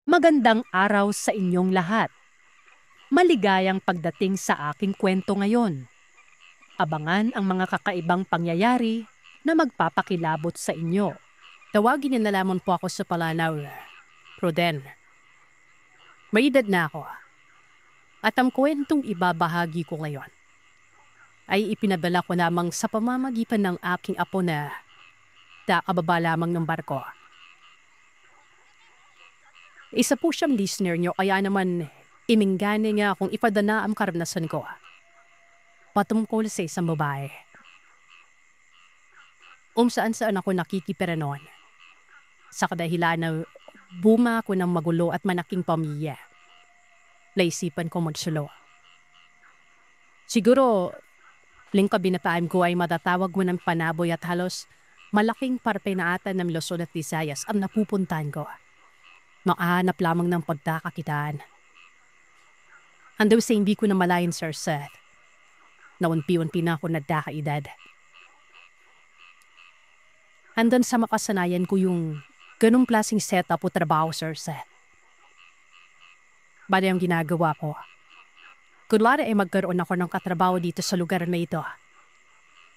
Magandang araw sa inyong lahat. Maligayang pagdating sa aking kwento ngayon. Abangan ang mga kakaibang pangyayari na magpapakilabot sa inyo. Tawagin niyo na lamang po ako sa palanaw, Roden. May edad na ako at ang kwentong ibabahagi ko ngayon ay ipinadala ko lamang sa pamamagitan ng aking apo na kakababa lamang ng barko. Isa po siyang listener niyo kaya naman iminggani niya kung ipadana ang karanasan ko patungkol sa isang babae. Saan ako nakikipera noon. Sa kadahilan na buma ko ng magulo at manaking pamilya. Naisipan ko magsulo. Siguro, lingkabinataan ko ay matatawag mo ng panaboy at halos malaking parte na ata ng Luzon at Visayas ang napupuntahan ko. Makahanap lamang ng pagkakakitaan. Hanggang sa hindi ko na malayan, Sir Seth, na unti-unti na ako nagkakaedad. Hanggang sa makasanayan ko yung ganong klaseng setup o trabaho, Sir Seth. Bali ang ginagawa ko. Kunwari ay magkaroon ako ng katrabaho dito sa lugar na ito.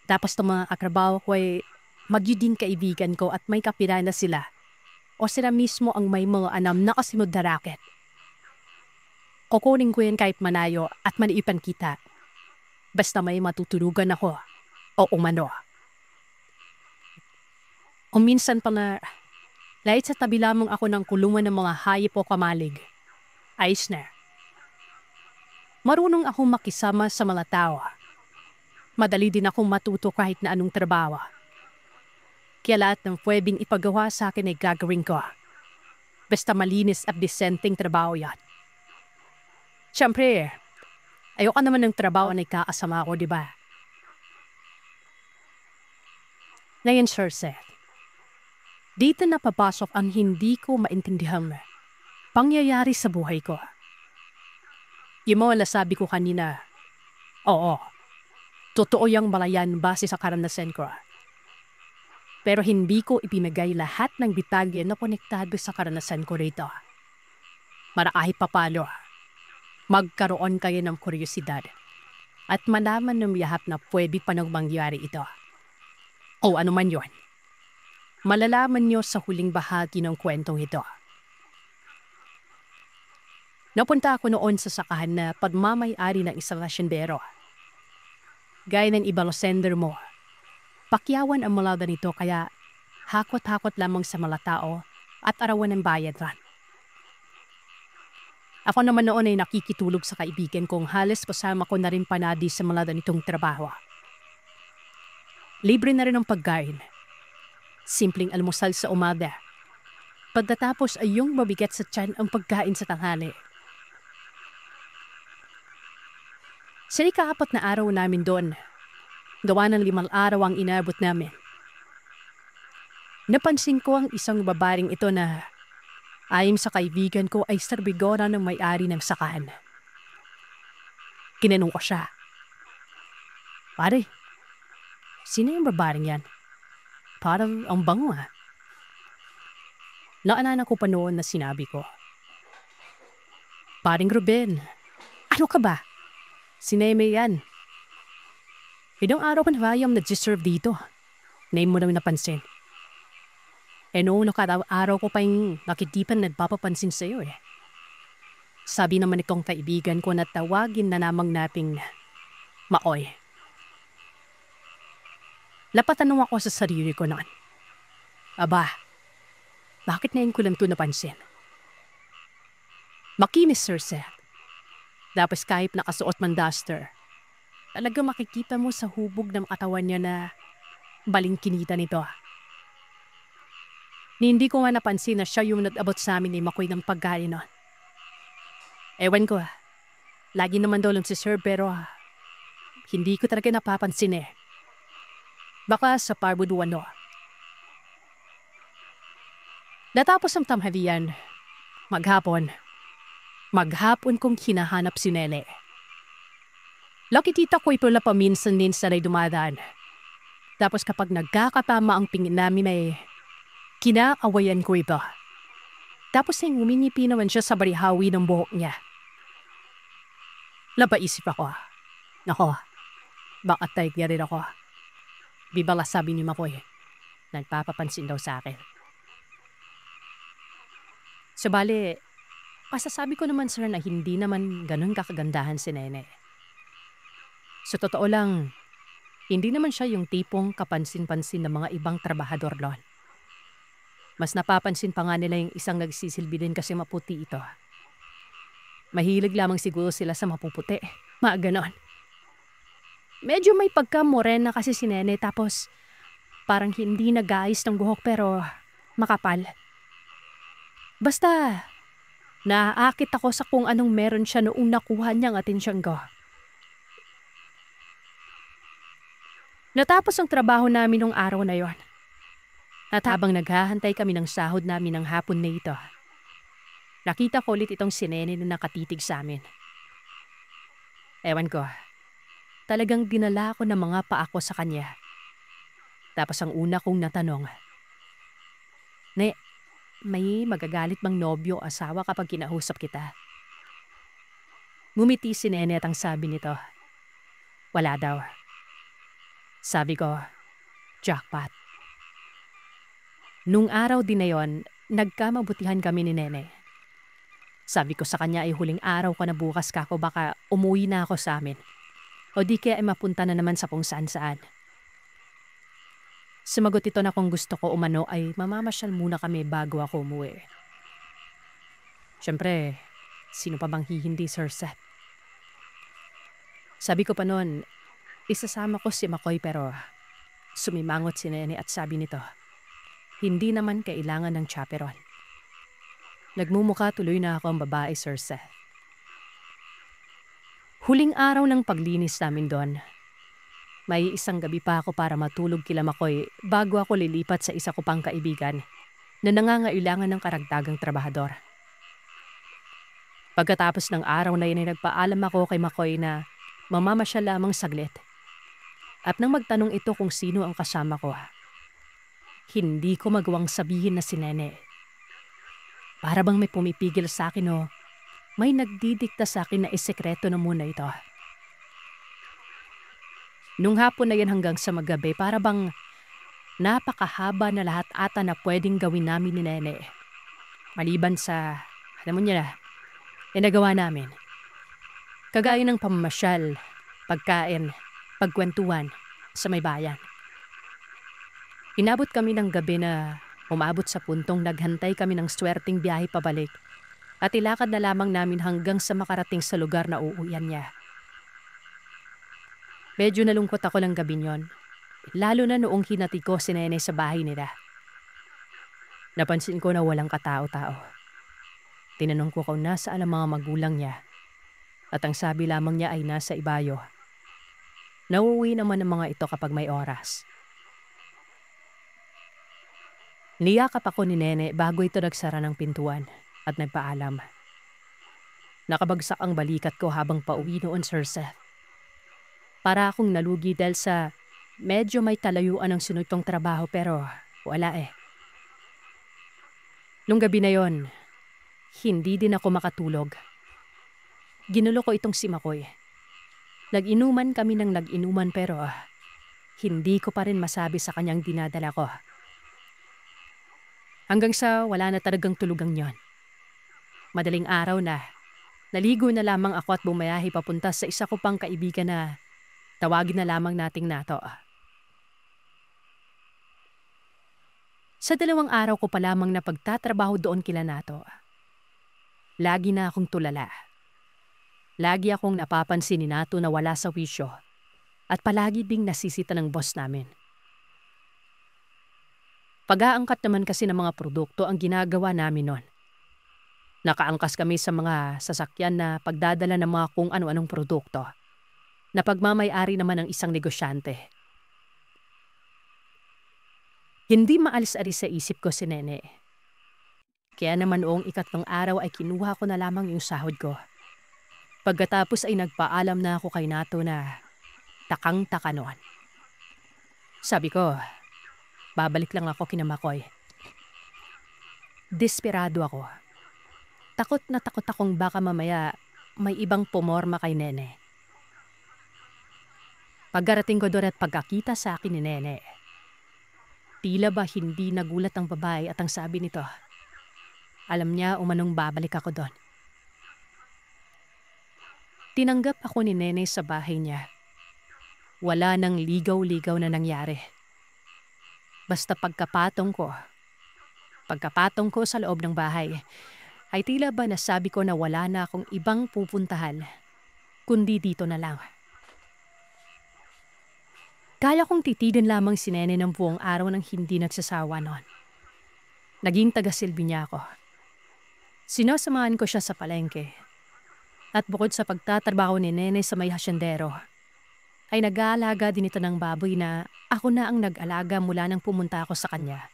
Tapos itong mga katrabaho ko ay magiging kaibigan ko at may kapirahan na sila. O sila mismo ang may mga anam na kasunod na racket. Kukunin ko yan kahit manayo at maniipan kita. Basta may matutulugan ako o umano. O minsan pa na, lahit sa tabi lamang ako ng kulungan ng mga hayop o kamalig, ayos na. Marunong akong makisama sa mga tao. Madali din akong matuto kahit na anong trabaho. Kaya lahat ng pwedeng ipagawa sa akin ay gagawin ko. Basta malinis at disenteng trabaho yan. Siyempre, ayoko naman ng trabaho na ikakasama ko, di ba? Ngayon, Sir Seth, dito na papasok ang hindi ko maintindihan pangyayari sa buhay ko. Yung mga nasabi ko kanina, oo, totoo yung malayan base sa karanasan ko. Pero hindi ko ipinagay lahat ng bitagyan na konektado sa karanasan ko rito. Para kahit papalo, magkaroon kayo ng kuryosidad at malaman ng yahap na pwede pa nang mangyari ito. O ano man yon, malalaman nyo sa huling bahagi ng kwentong ito. Napunta ako noon sa sakahan na pagmamay-ari ng isang asyendero. Gaya ng ibang sender mo, pakyawan ang malada nito kaya hakot-hakot lamang sa mga tao at arawan ng bayad ran. Ako naman noon ay nakikitulog sa kaibigan kong halos kasama ko na rin panadi sa malada nitong trabaho. Libre na rin ang pagkain. Simpleng almusal sa umaga. Pagkatapos ay yung mabigat sa tiyan ang pagkain sa tanghali. Sa ika-4 na araw namin doon, gawa ng 5 araw ang inabot namin. Napansin ko ang isang babaeng ito na ayon sa kaibigan ko ay serbidora ng may-ari ng sakahan. Kinanong ko siya. Pare, sino yung babaeng yan? Parang ang bango ha. Naalala ko pa noon na sinabi ko. Paring Ruben, ano ka ba? Sineme yan. Ilang araw ka na ba yung nag-deserve dito? Name mo naman napansin. Noong nakaraw ko pa yung nakitipan nagpapapansin sa'yo eh. Sabi naman itong kaibigan ko na tawagin na namang nating Maoy. Lapatanong ako sa sarili ko noon. Aba, bakit ngayon ko lang ito napansin? Makinis, Sir Seth. Tapos kahit nakasuot man duster, talaga makikita mo sa hubog ng katawan niya na balingkinita nito. Hindi ko nga napansin na siya yung nag-abot sa amin ni Makoy ng pagkain nun. Ewan ko, lagi naman daw lang si Sir pero hindi ko talaga napapansin eh. Baka sa parbuduan no. Natapos ang tamhadian, maghapon kong hinahanap si Nele. Nakikita ko ito na paminsan-minsan ay dumadaan. Tapos kapag nagkakatama ang pingin namin ay kinaawayan ko ito. Tapos ay nguminipi naman siya sa barihawi ng buhok niya. Napaisip ako. Nako, baka type niya rin ako. Bibala sabi ni Makoy, nagpapapansin daw sa akin. Sabali, masasabi ko naman sir na hindi naman ganun kakagandahan si Nene. Sa totoo lang, hindi naman siya yung tipong kapansin-pansin ng mga ibang trabahador doon. Mas napapansin pa nga nila yung isang nagsisilbi din kasi maputi ito. Mahilig lamang siguro sila sa mapuputi. Mga ganon. Medyo may pagka-morena kasi si Nene tapos parang hindi nag-aayos ng buhok pero makapal. Basta, naaakit ako sa kung anong meron siya noong nakuha niyang atensyon ko. Natapos ang trabaho namin nung araw na yon. At habang naghahantay kami ng sahod namin ng hapon na ito, nakita ko ulit itong si Nene na nakatitig sa amin. Ewan ko, talagang dinala ko ng mga paako sa kanya. Tapos ang una kong natanong, Ne, may magagalit bang nobyo o asawa kapag kinausap kita? Ngumiti si Nene at ang sabi nito, wala daw. Sabi ko, jackpot. Nung araw din na yon, nagkamabutihan kami ni Nene. Sabi ko sa kanya ay huling araw ko na bukas kako baka umuwi na ako sa amin. O di kaya ay mapunta na naman sa kung saan-saan. Sumagot ito na kung gusto ko umano ay mamamasyal muna kami bago ako umuwi. Siyempre, sino pa bang hihindi, Sir Seth? Sabi ko pa noon, isasama ko si Makoy pero sumimangot si Nene at sabi nito, hindi naman kailangan ng chaperon. Nagmumukha tuloy na ako ang babae, Sir Seth. Huling araw ng paglinis namin doon. May isang gabi pa ako para matulog kila Makoy bago ako lilipat sa isa ko pang kaibigan na nangangailangan ng karagdagang trabahador. Pagkatapos ng araw na yun ay nagpaalam ako kay Makoy na mamamasyal lamang saglit. At nang magtanong ito kung sino ang kasama ko, hindi ko magawang sabihin na si Nene. Para bang may pumipigil sa akin o may nagdidikta sa akin na isekreto na muna ito. Nung hapon na yan hanggang sa magabi, para bang napakahaba na lahat ata na pwedeng gawin namin ni Nene. Maliban sa, alam mo niya na, nagawa namin. Kagaya ng pamamasyal, pagkain, pagkwentuhan sa may bayan. Inabot kami ng gabi na umabot sa puntong naghantay kami ng swerteng biyahe pabalik at ilakad na lamang namin hanggang sa makarating sa lugar na uuwian niya. Medyo nalungkot ako ng gabi niyon, lalo na noong hinati ko si Nene sa bahay nila. Napansin ko na walang katao-tao. Tinanong ko kung nasaan ang mga magulang niya at ang sabi lamang niya ay nasa ibayo. Nauuwi naman ang mga ito kapag may oras. Niyakap ako ni Nene bago ito nagsara ng pintuan at nagpaalam. Nakabagsak ang balikat ko habang pauwi noon, Sir Seth. Para akong nalugi dahil sa medyo may talayuan ng sunod kong trabaho pero wala eh. Nung gabi na yon, hindi din ako makatulog. Ginulo ko itong si Makoy. Nag-inuman kami ng nag-inuman pero hindi ko pa rin masabi sa kanyang dinadala ko. Hanggang sa wala na talagang tulugang yon. Madaling araw na, naligo na lamang ako at bumayahe papunta sa isa ko pang kaibigan na tawagin na lamang nating Nato. Sa 2 araw ko pa lamang na pagtatrabaho doon kila Nato, lagi na akong tulala. Lagi akong napapansin ni Nato na wala sa wisyo at palagi ding nasisita ng boss namin. Pag-aangkat naman kasi ng mga produkto ang ginagawa namin noon. Nakaangkas kami sa mga sasakyan na pagdadala ng mga kung ano-anong produkto na pagmamay-ari naman ng isang negosyante. Hindi maalis-alis sa isip ko si Nene. Kaya naman noong 3 araw ay kinuha ko na lamang yung sahod ko. Pagkatapos ay nagpaalam na ako kay Nato na takang-taka noon. Sabi ko, babalik lang ako kina Makoy. Desperado ako. Takot na takot akong baka mamaya may ibang pumorma kay Nene. Pagkarating ko doon at pagkakita sa akin ni Nene, tila ba hindi nagulat ang babae at ang sabi nito, alam niya umanong babalik ako doon. Tinanggap ako ni Nene sa bahay niya. Wala nang ligaw-ligaw na nangyari. Basta pagkapatong ko sa loob ng bahay, ay tila ba nasabi ko na wala na akong ibang pupuntahan, kundi dito na lang. Kaya kong titidin lamang si Nene ng buong araw nang hindi nagsasawa noon. Naging taga-silbi niya ako. Sinasamahan ko siya sa palengke. At bukod sa pagtatrabaho ni Nene sa may hasyendero, ay nag-aalaga din ito ng baboy na ako na ang nag-alaga mula nang pumunta ako sa kanya.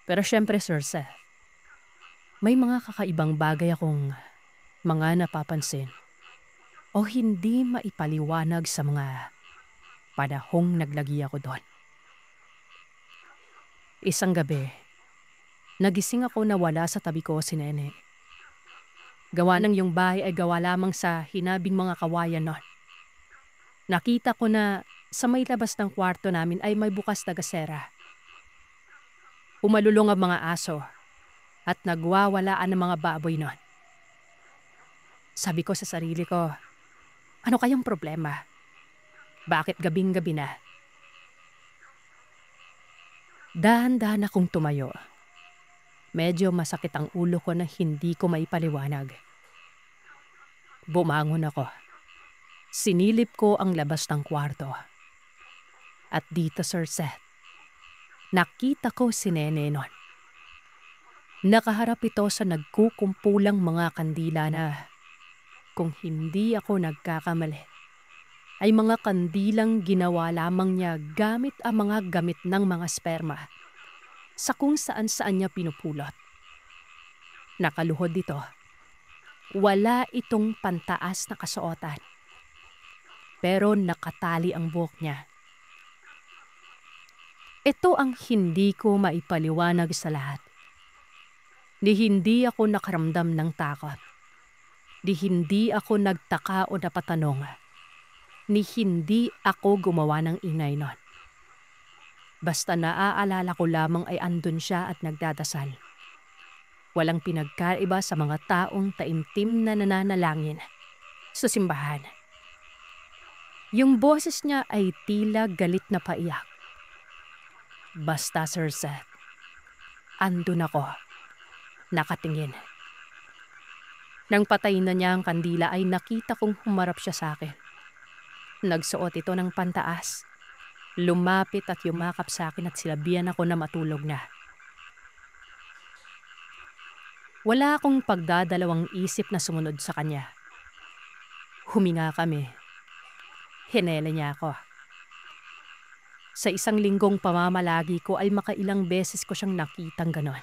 Pero syempre, Sir Seth, may mga kakaibang bagay akong mga napapansin o hindi maipaliwanag sa mga panahong naglagi ako doon. Isang gabi, nagising ako na wala sa tabi ko si Nene. Gawa ng yung bahay ay gawa lamang sa hinabing mga kawayan nun. Nakita ko na sa may labas ng kwarto namin ay may bukas na gasera. Umalulong ang mga aso at nagwawalaan ng mga baboy nun. Sabi ko sa sarili ko, ano kayang problema? Bakit gabing-gabi na? Dahan-dahan akong tumayo. Medyo masakit ang ulo ko na hindi ko maipaliwanag. Bumangon ako. Sinilip ko ang labas ng kwarto. At dito, Sir Seth, nakita ko si Nene nun. Nakaharap ito sa nagkukumpulang mga kandila na, kung hindi ako nagkakamali, ay mga kandilang ginawa lamang niya gamit ang mga gamit ng mga sperma sa kung saan-saan niya pinupulot. Nakaluhod dito. Wala itong pantaas na kasuotan. Pero nakatali ang buhok niya. Ito ang hindi ko maipaliwanag sa lahat. Di hindi ako nakaramdam ng takot. Di hindi ako nagtaka o napatanong. Ni hindi ako gumawa ng ingay nun. Basta naaalala ko lamang ay andun siya at nagdadasal. Walang pinagkaiba sa mga taong taimtim na nananalangin sa simbahan. Yung boses niya ay tila galit na paiyak. Basta, Sir Seth, andun ako, nakatingin. Nang patay na niya ang kandila ay nakita kong humarap siya sa akin. Nagsuot ito ng pantaas. Lumapit at yumakap sa akin at silabihan ako na matulog na. Wala akong pagdadalawang isip na sumunod sa kanya. Huminga kami. Hinele niya ako. Sa isang linggong pamamalagi ko ay makailang beses ko siyang nakitang ganon.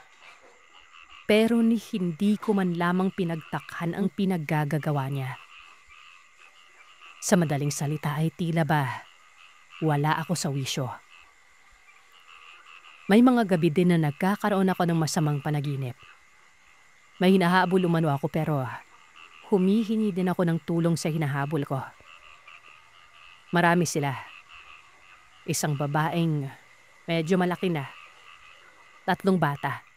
Pero ni hindi ko man lamang pinagtakhan ang pinaggagawa niya. Sa madaling salita ay tila ba wala ako sa wisyo. May mga gabi din na nagkakaroon ako ng masamang panaginip. May hinahabol umano ako pero humihingi din ako ng tulong sa hinahabol ko. Marami sila. Isang babaeng medyo malaki na. 3 bata.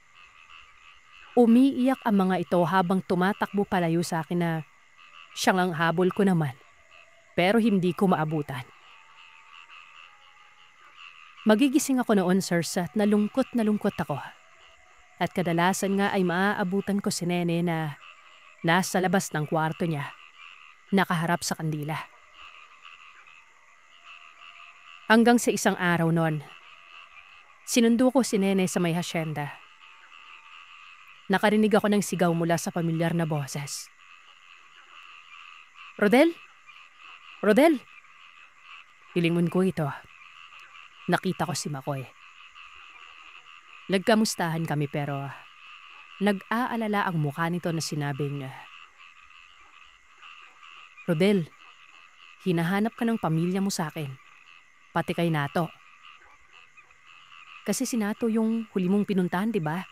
Umiiyak ang mga ito habang tumatakbo palayo sa akin na siyang ang habol ko naman, pero hindi ko maabutan. Magigising ako noon, Sir Seth, na lungkot ako. At kadalasan nga ay maaabutan ko si Nene na nasa labas ng kwarto niya, nakaharap sa kandila. Hanggang sa isang araw noon, sinundo ko si Nene sa may hasyenda. Nakarinig ako ng sigaw mula sa pamilyar na boses. Rodel? Rodel? Hilingon ko ito. Nakita ko si Makoy. Nagkamustahan kami pero nag-aalala ang mukha nito na sinabing, Rodel, hinahanap ka ng pamilya mo sa akin, pati kay Nato. Kasi si Nato yung huli mong pinuntahan, di ba?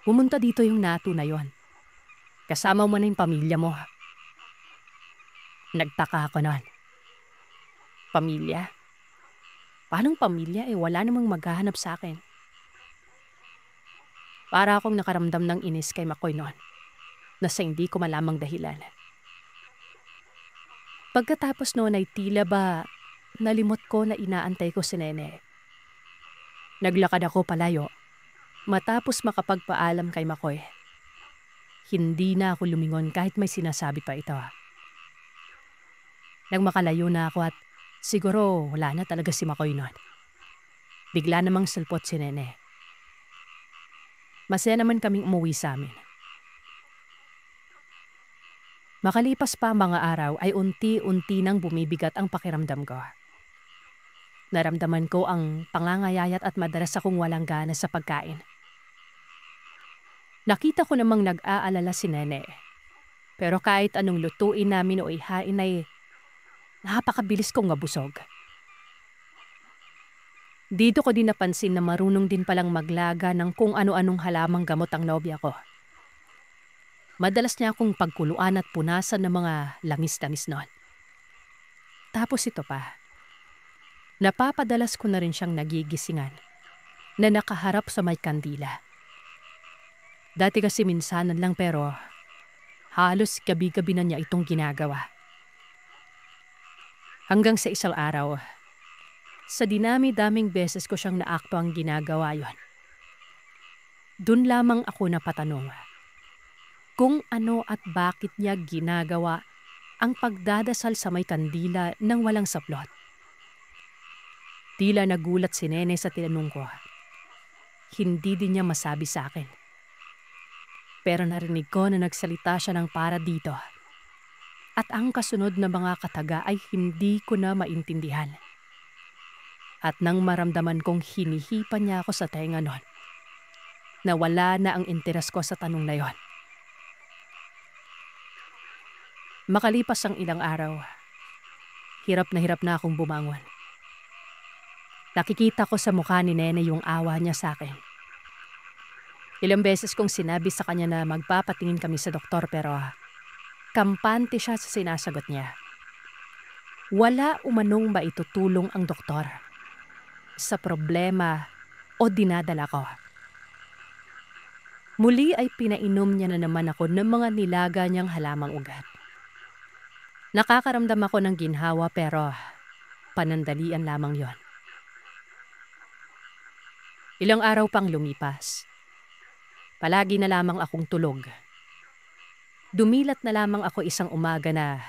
Pumunta dito yung nato na yon. Kasama mo na yung pamilya mo. Nagtaka ako noon. Pamilya? Paanong pamilya wala namang maghahanap sa akin? Para akong nakaramdam ng inis kay Makoy noon na sa hindi ko malamang dahilan. Pagkatapos noon ay tila ba nalimot ko na inaantay ko si Nene. Naglakad ako palayo matapos makapagpaalam kay Makoy. Hindi na ako lumingon kahit may sinasabi pa ito. Nang makalayo na ako at siguro wala na talaga si Makoy noon. Bigla namang salpot si Nene. Masaya naman kaming umuwi sa amin. Makalipas pa mga araw ay unti-unti nang bumibigat ang pakiramdam ko. Naramdaman ko ang pangangayayat at madalas akong walang gana sa pagkain. Nakita ko namang nag-aalala si Nene. Pero kahit anong lutuin namin o ihain ay napakabilis kong mabusog. Dito ko din napansin na marunong din palang maglaga ng kung ano-anong halamang gamot ang nobya ko. Madalas niya akong pagkuluan at punasan ng mga langis-langis noon. Tapos ito pa. Napapadalas ko na rin siyang nagigisingan na nakaharap sa may kandila. Dati kasi minsanan lang pero halos gabi-gabi na niya itong ginagawa. Hanggang sa isang araw, sa dinami-daming beses ko siyang naakto ang ginagawa yon. Doon lamang ako napatanong kung ano at bakit niya ginagawa ang pagdadasal sa may kandila nang walang saplot. Tila nagulat si Nene sa tinanong ko. Hindi din niya masabi sa akin. Pero narinig ko na nagsalita siya ng para dito. At ang kasunod na mga kataga ay hindi ko na maintindihan. At nang maramdaman kong hinihipan niya ako sa tenga nun, nawala na ang interes ko sa tanong na yon. Makalipas ang ilang araw, hirap na akong bumangon. Nakikita ko sa mukha ni Nene yung awa niya sa akin. Ilang beses kong sinabi sa kanya na magpapatingin kami sa doktor pero kampante siya sa sinasagot niya. Wala umanong maitutulong ang doktor sa problema o dinadala ko. Muli ay pinainom niya na naman ako ng mga nilaga niyang halamang ugat. Nakakaramdam ako ng ginhawa pero panandalian lamang yon. Ilang araw pang lumipas. Palagi na lamang akong tulog. Dumilat na lamang ako isang umaga na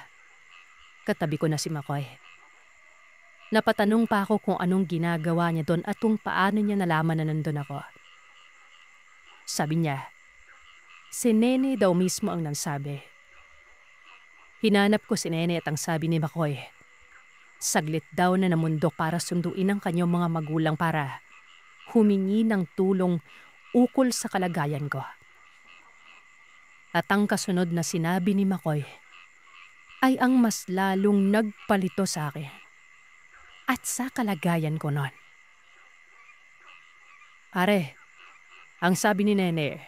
katabi ko na si Makoy. Napatanong pa ako kung anong ginagawa niya doon at kung paano niya nalaman na nandun ako. Sabi niya, si Nene daw mismo ang nagsabi. Hinanap ko si Nene at ang sabi ni Makoy, saglit daw na namundok para sunduin ang kanyang mga magulang para humingi ng tulong ukol sa kalagayan ko. At ang kasunod na sinabi ni Makoy ay ang mas lalong nagpalito sa akin at sa kalagayan ko noon. Pare, ang sabi ni Nene,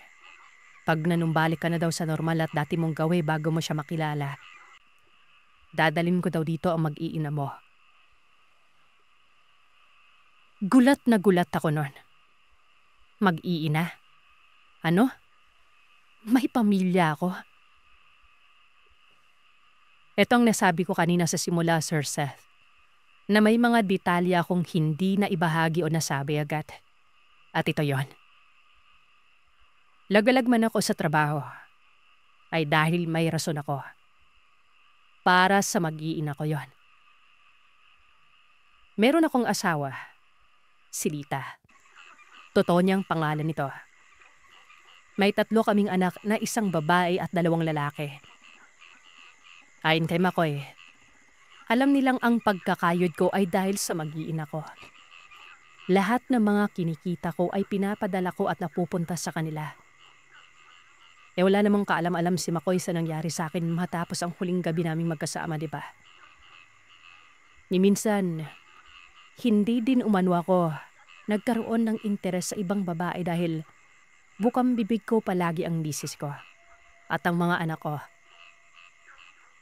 pag nanumbalik ka na daw sa normal at dati mong gawi bago mo siya makilala, dadalhin ko daw dito ang mag-iina mo. Gulat na gulat ako noon. Mag-iina? Ano? May pamilya ako? Etong nasabi ko kanina sa simula, Sir Seth, na may mga detalye akong hindi na ibahagi o nasabi agad. At ito yon. Lagalag man ako sa trabaho, ay dahil may rason ako. Para sa mag-iina ko yon. Meron akong asawa, si Lita. Totoo niyang pangalan nito. May 3 kaming anak na isang babae at 2 lalaki. Ayon kay Makoy, alam nilang ang pagkakayod ko ay dahil sa mag-iina ko. Lahat ng mga kinikita ko ay pinapadala ko at napupunta sa kanila. Wala namang kaalam-alam si Makoy sa nangyari sa akin matapos ang huling gabi naming magkasama, di ba? Ni minsan, hindi din umano ako nagkaroon ng interes sa ibang babae dahil Bukang bibig ko palagi ang misis ko at ang mga anak ko.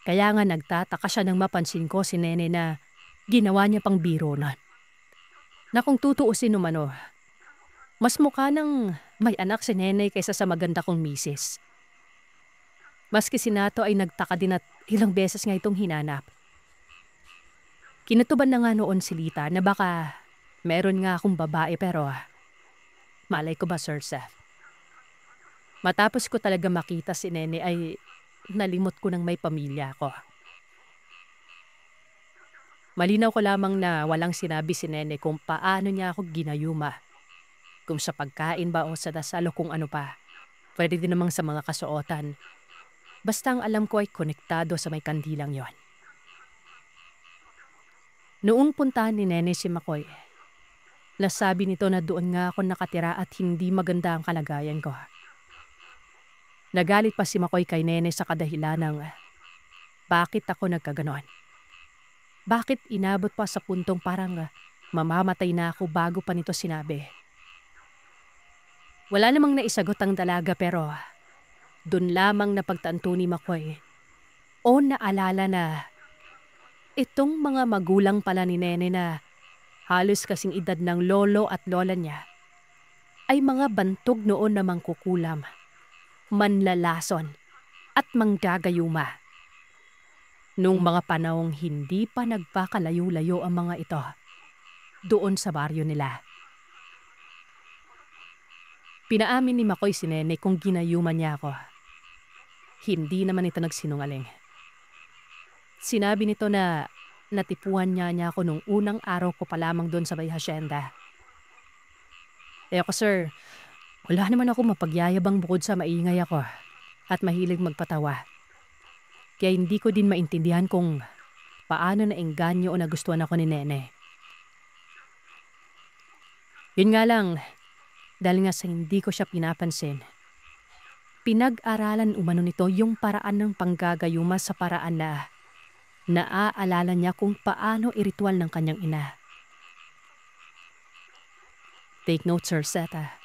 Kaya nga nagtataka siya nang mapansin ko si Nene na ginawa niya pang biro na. Na kung tutuusin umano, mas mukha ng may anak si Nene kaysa sa maganda kong misis. Maski si Nato ay nagtaka din at ilang beses nga itong hinanap. Kinutuban na nga noon si Lita na baka meron nga akong babae pero malay ko ba, Sir Seth? Matapos ko talaga makita si Nene ay nalimot ko ng may pamilya ko. Malinaw ko lamang na walang sinabi si Nene kung paano niya ako ginayuma. Kung sa pagkain ba o sa dasal o kung ano pa. Pwede din namang sa mga kasuotan. Basta ang alam ko ay konektado sa may kandilang yon. Noong puntahan ni Nene si Makoy, nasabi nito na doon nga ako nakatira at hindi maganda ang kalagayan ko. Nagalit pa si Makoy kay Nene sa kadahilan ng bakit ako nagkaganon. Bakit inabot pa sa puntong parang mamamatay na ako bago pa nito sinabi. Wala namang naisagot ang dalaga pero dun lamang napagtanto ni Makoy o naalala na itong mga magulang pala ni Nene na halos kasing edad ng lolo at lola niya ay mga bantog noon na mangkukulam, manlalason at manggagayuma. Nung mga panahong hindi pa nagpakalayo-layo ang mga ito doon sa baryo nila. Pinaamin ni Makoy si Nene kung ginayuman niya ako. Hindi naman ito nagsinungaling. Sinabi nito na natipuhan niya ako nung unang araw ko pa lamang doon sa may hasyenda. Ako, sir, wala naman ako mapagyayabang bukod sa maingay ako at mahilig magpatawa. Kaya hindi ko din maintindihan kung paano naengganyo o nagustuhan ako ni Nene. Yun nga lang, dahil nga sa hindi ko siya pinapansin, pinag-aralan umano nito yung paraan ng panggagayuma sa paraan na naaalala niya kung paano iritual ng kanyang ina. Take note, Sir Seta.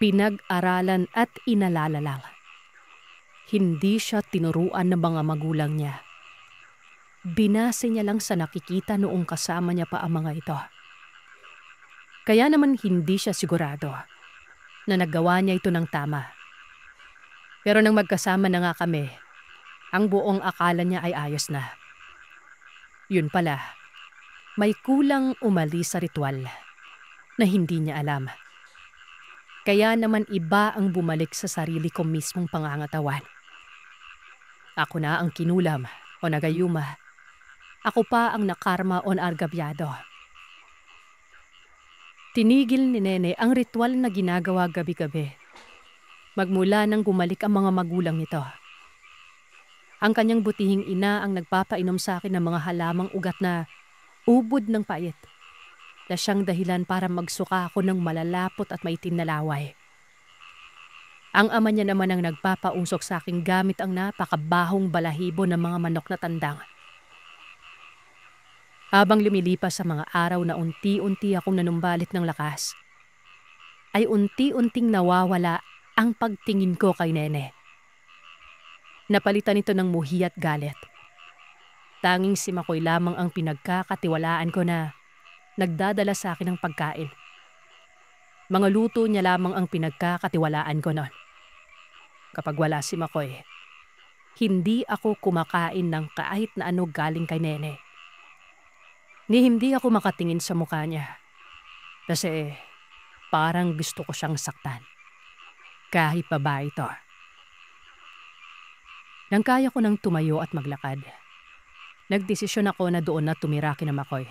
Pinag-aralan at inalala lang. Hindi siya tinuruan ng mga magulang niya. Binase niya lang sa nakikita noong kasama niya pa ang mga ito. Kaya naman hindi siya sigurado na nagawa niya ito ng tama. Pero nang magkasama na nga kami, ang buong akala niya ay ayos na. Yun pala, may kulang umali sa ritual na hindi niya alam. Kaya naman iba ang bumalik sa sarili ko mismong pangangatawan. Ako na ang kinulam o nagayuma. Ako pa ang nakarma o naargabyado. Tinigil ni Nene ang ritual na ginagawa gabi-gabi. Magmula nang gumalik ang mga magulang nito. Ang kanyang butihing ina ang nagpapainom sa akin ng mga halamang ugat na ubod ng pait. Na siyang dahilan para magsuka ako ng malalapot at maitim na laway. Ang ama niya naman ang nagpapausok sa akin gamit ang napakabahong balahibo ng mga manok na tandang. Habang lumilipas sa mga araw na unti-unti akong nanumbalit ng lakas, ay unti-unting nawawala ang pagtingin ko kay Nene. Napalitan ito ng muhi at galit. Tanging si Makoy lamang ang pinagkakatiwalaan ko na nagdadala sa akin ng pagkain. Mga luto niya lamang ang pinagkakatiwalaan ko noon. Kapag wala si Makoy, hindi ako kumakain ng kahit na ano galing kay Nene. Ni hindi ako makatingin sa mukha niya. Kasi parang gusto ko siyang saktan. Kahit pa ba ito. Nang kaya ko nang tumayo at maglakad, nagdesisyon ako na doon na tumira kina Makoy.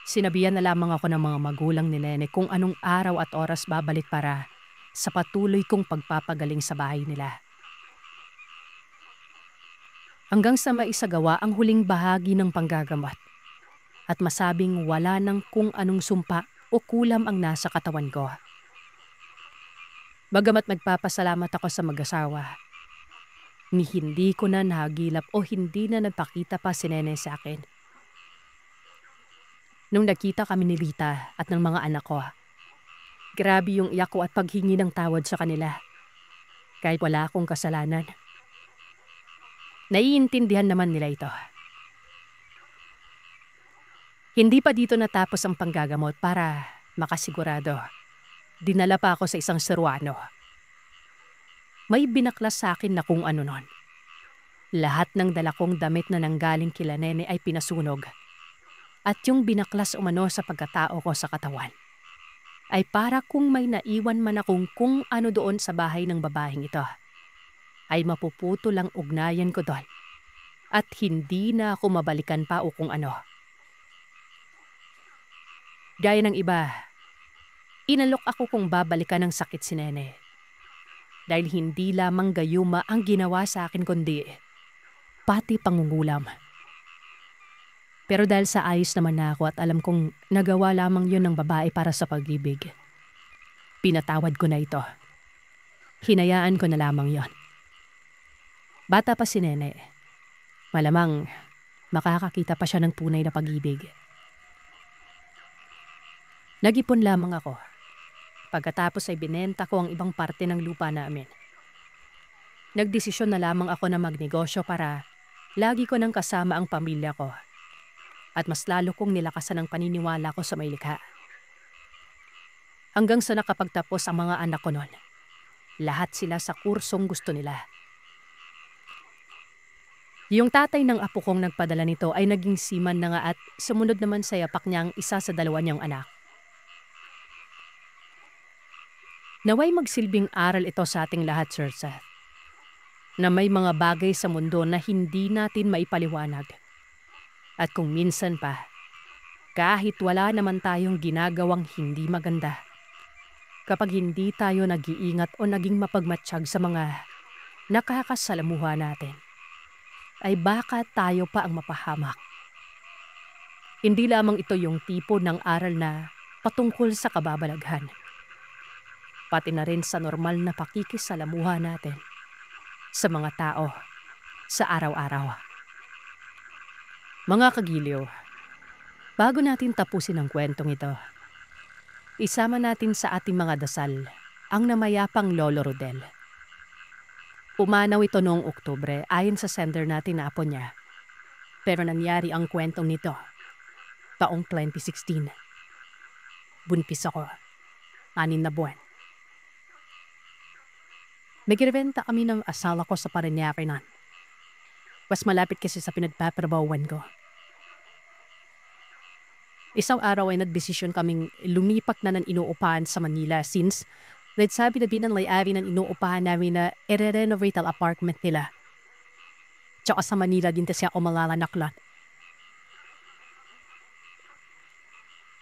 Sinabihan na lamang ako ng mga magulang ni Nene kung anong araw at oras babalik para sa patuloy kong pagpapagaling sa bahay nila. Hanggang sa maisagawa ang huling bahagi ng panggagamot at masabing wala nang kung anong sumpa o kulam ang nasa katawan ko. Bagamat nagpapasalamat ako sa mag-asawa, ni hindi ko na nahagilap o hindi na nagpakita pa si Nene sa akin. Nung nakita kami ni Rita at ng mga anak ko, Grabe yung iyak ko at paghingi ng tawad sa kanila. Kahit wala akong kasalanan. Naiintindihan naman nila ito. Hindi pa dito natapos ang panggagamot para makasigurado. Dinala pa ako sa isang seruano. May binaklas sa akin na kung ano nun. Lahat ng dala kong damit na nanggaling kila Nene ay pinasunog. At yung binaklas umano sa pagkatao ko sa katawan ay para kung may naiwan man akong kung ano doon sa bahay ng babaeng ito, ay mapuputo lang ugnayan ko doon at hindi na ako mabalikan pa o kung ano. Gaya ng iba, inalok ako kung babalikan ng sakit si Nene. Dahil hindi lamang gayuma ang ginawa sa akin kundi pati pangungulam. Pero dahil sa ayos naman na ako at alam kong nagawa lamang yun ng babae para sa pag-ibig, pinatawad ko na ito. Hinayaan ko na lamang yon. Bata pa si Nene. Malamang makakakita pa siya ng tunay na pag-ibig. Nag-ipon lamang ako. Pagkatapos ay binenta ko ang ibang parte ng lupa namin. Nagdesisyon na lamang ako na magnegosyo para lagi ko nang kasama ang pamilya ko. At mas lalo kong nilakasan ang paniniwala ko sa may likha. Hanggang sa nakapagtapos ang mga anak ko noon, lahat sila sa kursong gusto nila. Yung tatay ng apo kong nagpadala nito ay naging seaman na nga at sumunod naman sa yapak niya ang isa sa dalawa niyang anak. Naway magsilbing aral ito sa ating lahat, Sir Seth, na may mga bagay sa mundo na hindi natin maipaliwanag. At kung minsan pa, kahit wala naman tayong ginagawang hindi maganda, kapag hindi tayo nag-iingat o naging mapagmatsyag sa mga nakakasalamuha natin, ay baka tayo pa ang mapahamak. Hindi lamang ito yung tipo ng aral na patungkol sa kababalaghan, pati na rin sa normal na pakikisalamuha natin sa mga tao sa araw-araw. Mga kagiliw, bago natin tapusin ang kwentong ito, isama natin sa ating mga dasal ang namayapang Lolo Rodel. Pumanaw ito noong Oktubre ayon sa sender natin na apo niya. Pero nangyari ang kwentong nito taong 2016. Buntis ako, 6 na buwan. Nagribenta kami ng asawa ko sa Parañaque nun. Mas malapit kasi sa pinagpatrabahuan ko. Isang araw ay nagdesisyon kaming lumipat na ng inuupahan sa Manila since nagsabi na din ng may-ari ng inuupahan namin na i-renovate ang apartment nila. Tsaka sa Manila din kasi ako malalanaklak.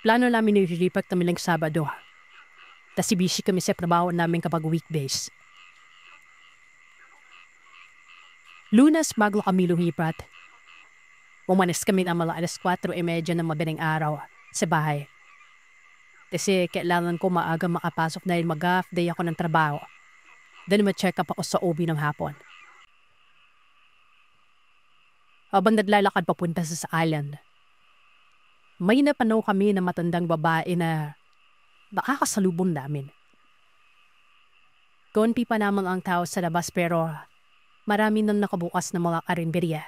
Plano namin nililipat kami lang Sabado. Tapos busy kami sa trabaho namin kapag weekdays. Lunes bago kami lumipat. Umalis kami ng mga alas 4:30 ng madaling araw sa bahay. Kasi kailangan ko maaga makapasok dahil mag-half day ako ng trabaho. Then ma-check up ako sa OB ng hapon. Habang naglalakad papunta sa island, may napanaw kami na matandang babae na nakakasalubong namin. Konti pa namang ang tao sa labas pero marami nang nakabukas ng mga karinderya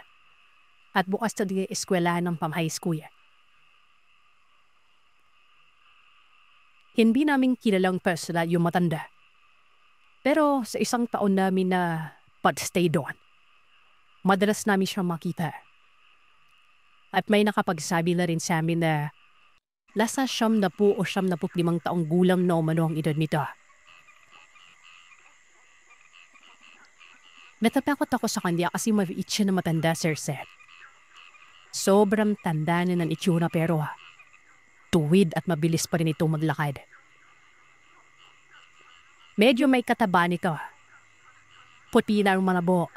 at bukas na di eskwelahan ng pang-high school. Hindi namin kilalang personal yung matanda. Pero sa isang taon namin na pag-stay doon, madalas namin siya makita. At may nakapagsabi na rin sa amin na lasa 70 o 75 taong gulang na umano ang edad nito. Natatakot ako sa kanya kasi maliit siya na matanda, Sir Seth. Sobrang tanda na ng itsura pero tuwid at mabilis pa rin ito maglakad. Medyo may kataba nito. Puti na ang mga buhok.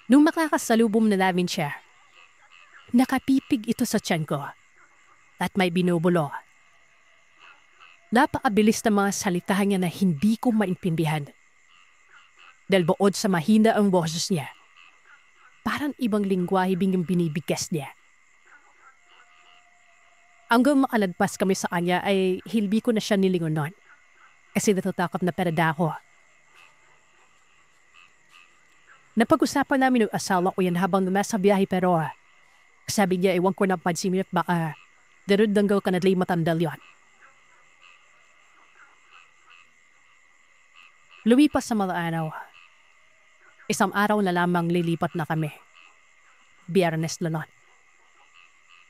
Nung makakasalubong na namin siya, nakapipig ito sa tiyan ko at may binubulo. Napakabilis na mga salitahan niya na hindi ko maintindihan. Dahil buod sa mahina ang boses niya, parang ibang lingwahe yung binibigkas niya. Hanggang makalagpas kami sa kanya ay hilbi ko na siya nilingon nun. Kasi natatakot na perda ako. Napag-usapan namin ng asawa ko yan habang nasa biyahe pero sabi niya iwan ko ng pansin at baka darudanggaw ka na lay matandal yon. Lumipas sa mga araw. Isang araw na lamang lilipat na kami. Biyernes na nun.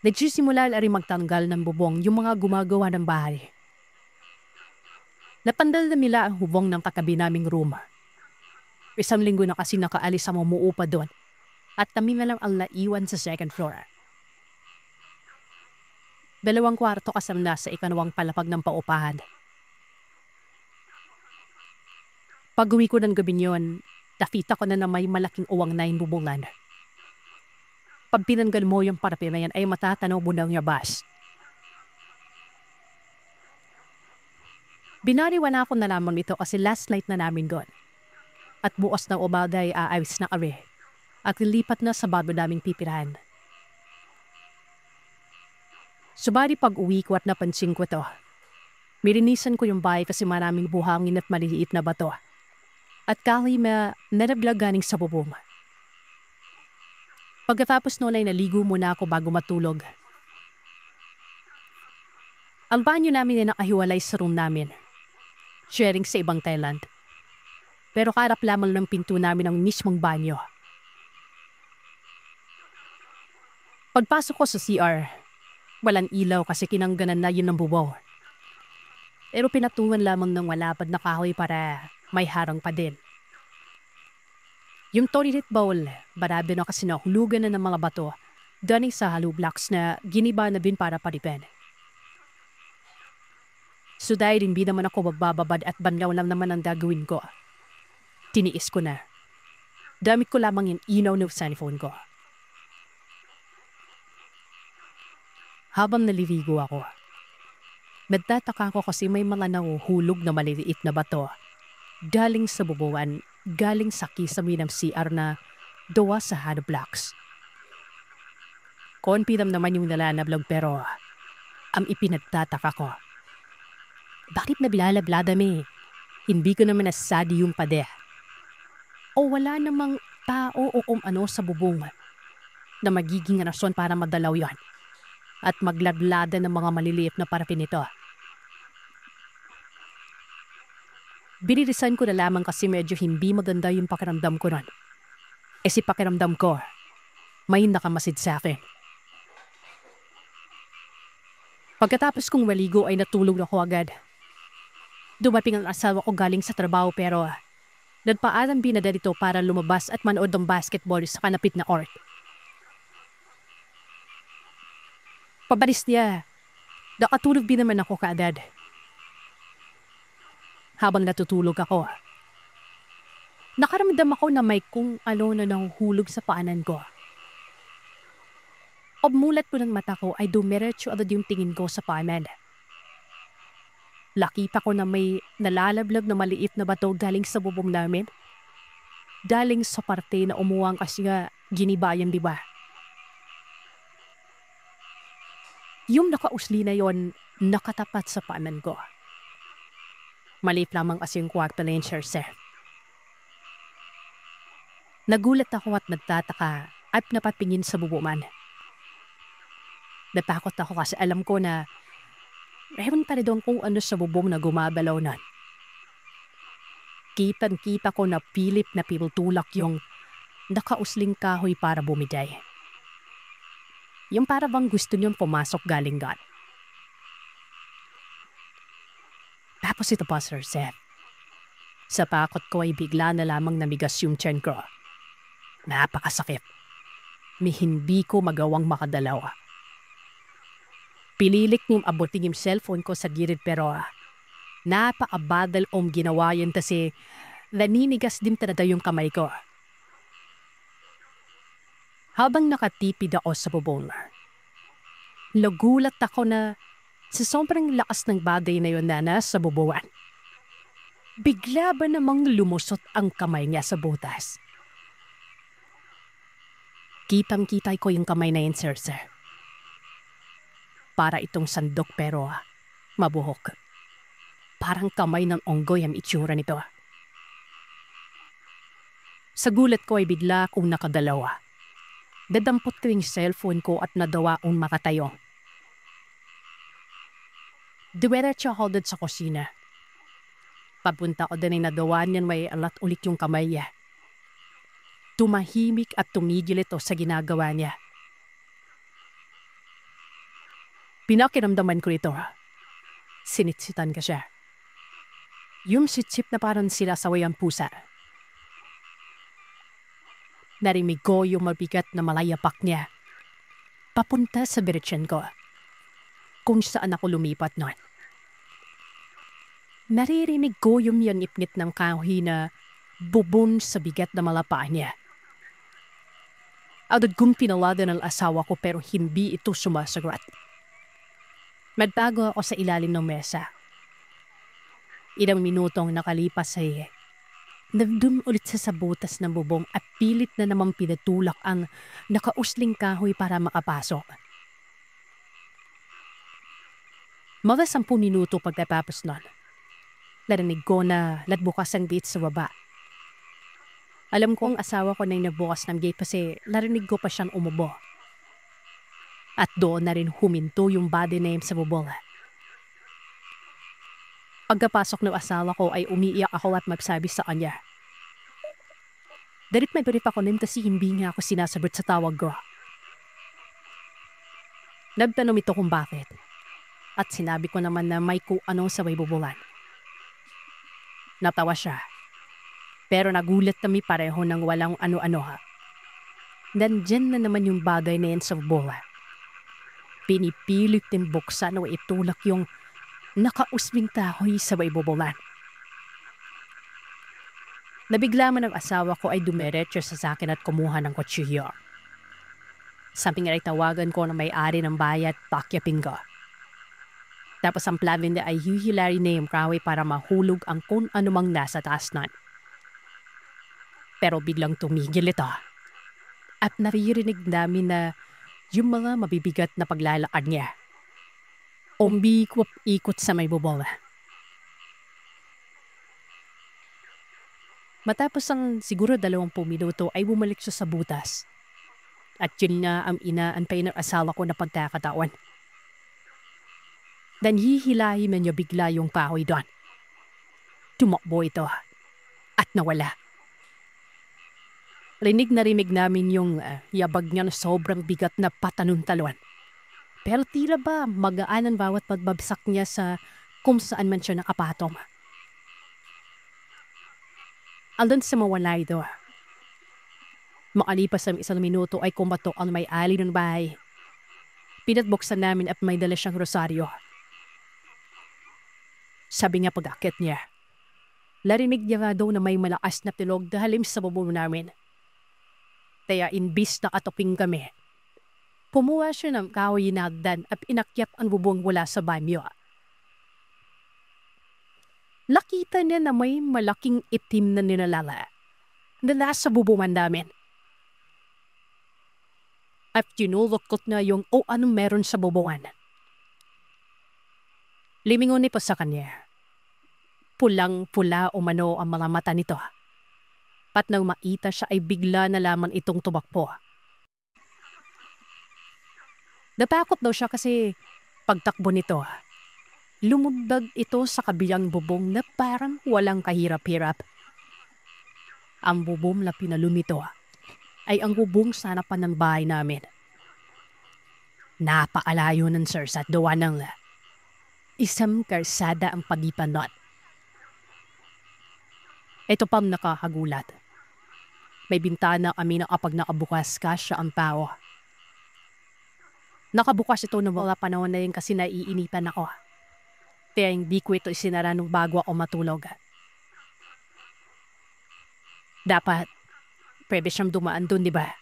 Nagsisimula na rin magtanggal ng bubong yung mga gumagawa ng bahay. Napandal na nila ang hubong ng katabi naming room. Isang linggo na kasi nakaalis ang umuupa doon at kami na lang ang naiwan sa second floor. 2 kwarto kasam na sa ikanawang palapag ng paupahan. Pag-uwi ko ng gabi niyon, nakita ko na may malaking uwang na yung bubungan. Pag pinanggal mo yung parape na yan ay matatanaw mo ng yabas. Binariwan ako na lamang ito kasi last night na namin doon. At bukas ng umaga ay aayos na kami at lilipat na sa bago naming pipirahan. Subali pag uwi ko at napansin ko to, mirinisan ko yung bahay kasi maraming buhangin at maliliit na bato. At kalima narablag ganing sa bubong. Pagkatapos noon ay naligo muna ako bago matulog. Ang banyo namin ay nakahiwalay sa room namin. Sharing sa ibang Thailand. Pero karap lamang ng pinto namin ang mismong banyo. Pagpasok ko sa CR, walang ilaw kasi kinangganan na yun ng bubaw. Pero pinatungan lamang ng malapad na kahoy para may harang pa din. Yung toilet bowl, barabi na kasi nahulugan na ng mga bato galing sa hollow blocks na giniba na din para paripen. So dahil hindi naman ako magbababad at banlaw lang naman ang gagawin ko, tiniis ko na. Damit ko lamang yung inaw ng cellphone ko. Habang naliligo ako, nagtataka ko kasi may mga nahuhulog na maliliit na bato galing sa bubuan, galing sa kisami ng CR na dawa sa hollow blocks. Konpidam naman yung nalanablag pero ang ipinagtataka ko, bakit nabilalablada me? Hindi ko naman nasadi yung pade. O wala namang tao o ano sa bubong na magiging rason para madalaw yon at maglablada ng mga maliliit na parapin nito. Binirisan ko na lamang kasi medyo hindi maganda yung pakiramdam ko nun. Si pakiramdam ko, may nakamasid sa akin. Pagkatapos kong maligo ay natulog ako agad. Dumating ang asawa ko galing sa trabaho pero nagpaalam binada dito para lumabas at manood ng basketball sa kanapit na court. Pabalis niya, nakatulog din naman ako kaagad. Habang natutulog ako, nakaramdam ako na may kung ano na nahuhulog sa paanan ko. Pagmulat ko ng mata ko ay dumiretso agad yung tingin ko sa paanan. Nakita ko na may nalalablag na maliit na bato galing sa bubong namin. Galing sa parte na umuwang kasi nga ginibayan, di ba? Yung nakausli na yon nakatapat sa paanan ko. Maliit lamang kasi yung kwarto na yun, sir. Nagulat ako at nagtataka at napatingin sa bubuman. Natakot ako kasi alam ko na mayroon pa rin doon kung ano sa bubong na gumabalaw na. Kitang-kita ko na pilip na pinutulak yung nakausling kahoy para bumiday. Yung para bang gusto niyong pumasok galing gan. Tapos ito pa, Sir Seth. Sa takot ko ay bigla na lamang namigas yung tiyan ko. Napakasakit. May hindi ko magawang makadalaw. Pililik niyong abutin yung cellphone ko sa gilid pero napakabadal ginawa yan kasi naninigas din talaga yung kamay ko. Habang nakatipid ako sa bubong, nagulat ako na sa sobrang lakas ng bagay na yun na nasa bubuan. Bigla ba namang lumusot ang kamay niya sa butas? Kitang-kita ko yung kamay na yun, sir. para itong sandok pero mabuhok. Parang kamay ng onggoy ang itsura nito. Sa gulat ko ay bigla akong nakadalawa. Dadampot ko yung cellphone ko at nadawa akong makatayo. Diretso ako doon sa kusina. Papunta ko din ay nadawa niyan may alat ulit yung kamay niya. Tumahimik at tumigil ito sa ginagawa niya. Pinakiramdaman ko ito. Sinitsitan ka siya. Yung sitsip na parang sinasaway ang pusa. Narinig ko yung mabigat na malayapak niya. Papunta sa birichan ko. Kung saan ako lumipat noon. Naririnig ko yung yanip-nip ng kahoy na bubon sa bigat na malapa niya. Agad kong pinalada ng asawa ko pero hindi ito sumasagot. Magtago ako sa ilalim ng mesa. Ilang minutong nakalipas ay nagdum ulit sa sabutas ng bubong at pilit na namang pinatulak ang nakausling kahoy para makapasok. Mga 10 minuto pagkatapos nun, narinig ko na latbukas ang gate sa baba. Alam ko ang asawa ko na yung nagbukas ng gate kasi narinig ko pa siyang umubo. At doon na rin huminto yung body name sa bubong. Pagkapasok ng asawa ko ay umiiyak ako at magsabi sa kanya. Dalit may brief ako nin kasi hindi nga ako sinasagot sa tawag ko. Nagtanong ito kung bakit. At sinabi ko naman na may kung ano sa may bubungan. Natawa siya. Pero nagulat kami pareho ng walang ano-ano ha. Nandyan na naman yung bagay na yan sa bubungan. Pinipilit din buksan o itulak yung nakausling kahoy sa may bubungan. Nabigla man ang asawa ko ay dumiretso sa akin at kumuha ng kutsilyo. Sabi nga ay tawagan ko na may-ari ng bayat pakyapin ko. Tapos ang plano niya ay hihilari na yung kahoy para mahulog ang kung anumang nasa taas nun. Pero biglang tumigil ito. At naririnig namin na yung mga mabibigat na paglalakad niya. Umbikwap-ikot sa may bubong. Matapos ang siguro 20 minuto ay bumalik siya sa butas. At yun nga ang inaantay ng asawa ko na pagkakataon. Dan hihilahin niya bigla yung kahoy doon. Tumakbo ito at nawala. Rinig namin yung yabag niya na sobrang bigat na patanun-talon. Pero tila ba magaan ang bawat pagbabsak niya sa kung saan man siya nakapatong. Aldan sa mawala ito. Makalipas ng 1 minuto ay kumatok ang may-ari ng bahay. Pinatbuksan namin at may dala siyang rosaryo. Sabi niya pag-akit niya. Narinig niya nga daw na may malakas na tilog dahalim sa bubong namin. Kaya imbis na katuping kami, pumuha siya ng kahoy na hagdan at inakyat ang bubong mula sa banyo. Nakita niya na may malaking itim na nilalala na nasa bubungan namin. At tinulokot na yung anong meron sa bubungan. Limingon niya pa sa kanya. Pulang-pula umano ang mga mata nito. At nang maita siya ay bigla na lamang itong tumakbo. Natakot daw siya kasi pagtakbo nito, lumundag ito sa kabilang bubong na parang walang kahirap-hirap. Ang bubong na pinalun nito ay ang bubong sa harapan ng bahay namin. Napakalayo ng sir sa duwa ng isang karsada ang pagitan nun. Ito pang nakakagulat. May bintana kami na kapag nakabukas siya ang tao. Nakabukas ito noong mga panahon na yun kasi naiinipan ako. Kaya hindi ko ito isinara nung bago ako matulog. Dapat, pwede siyang dumaan dun, di ba?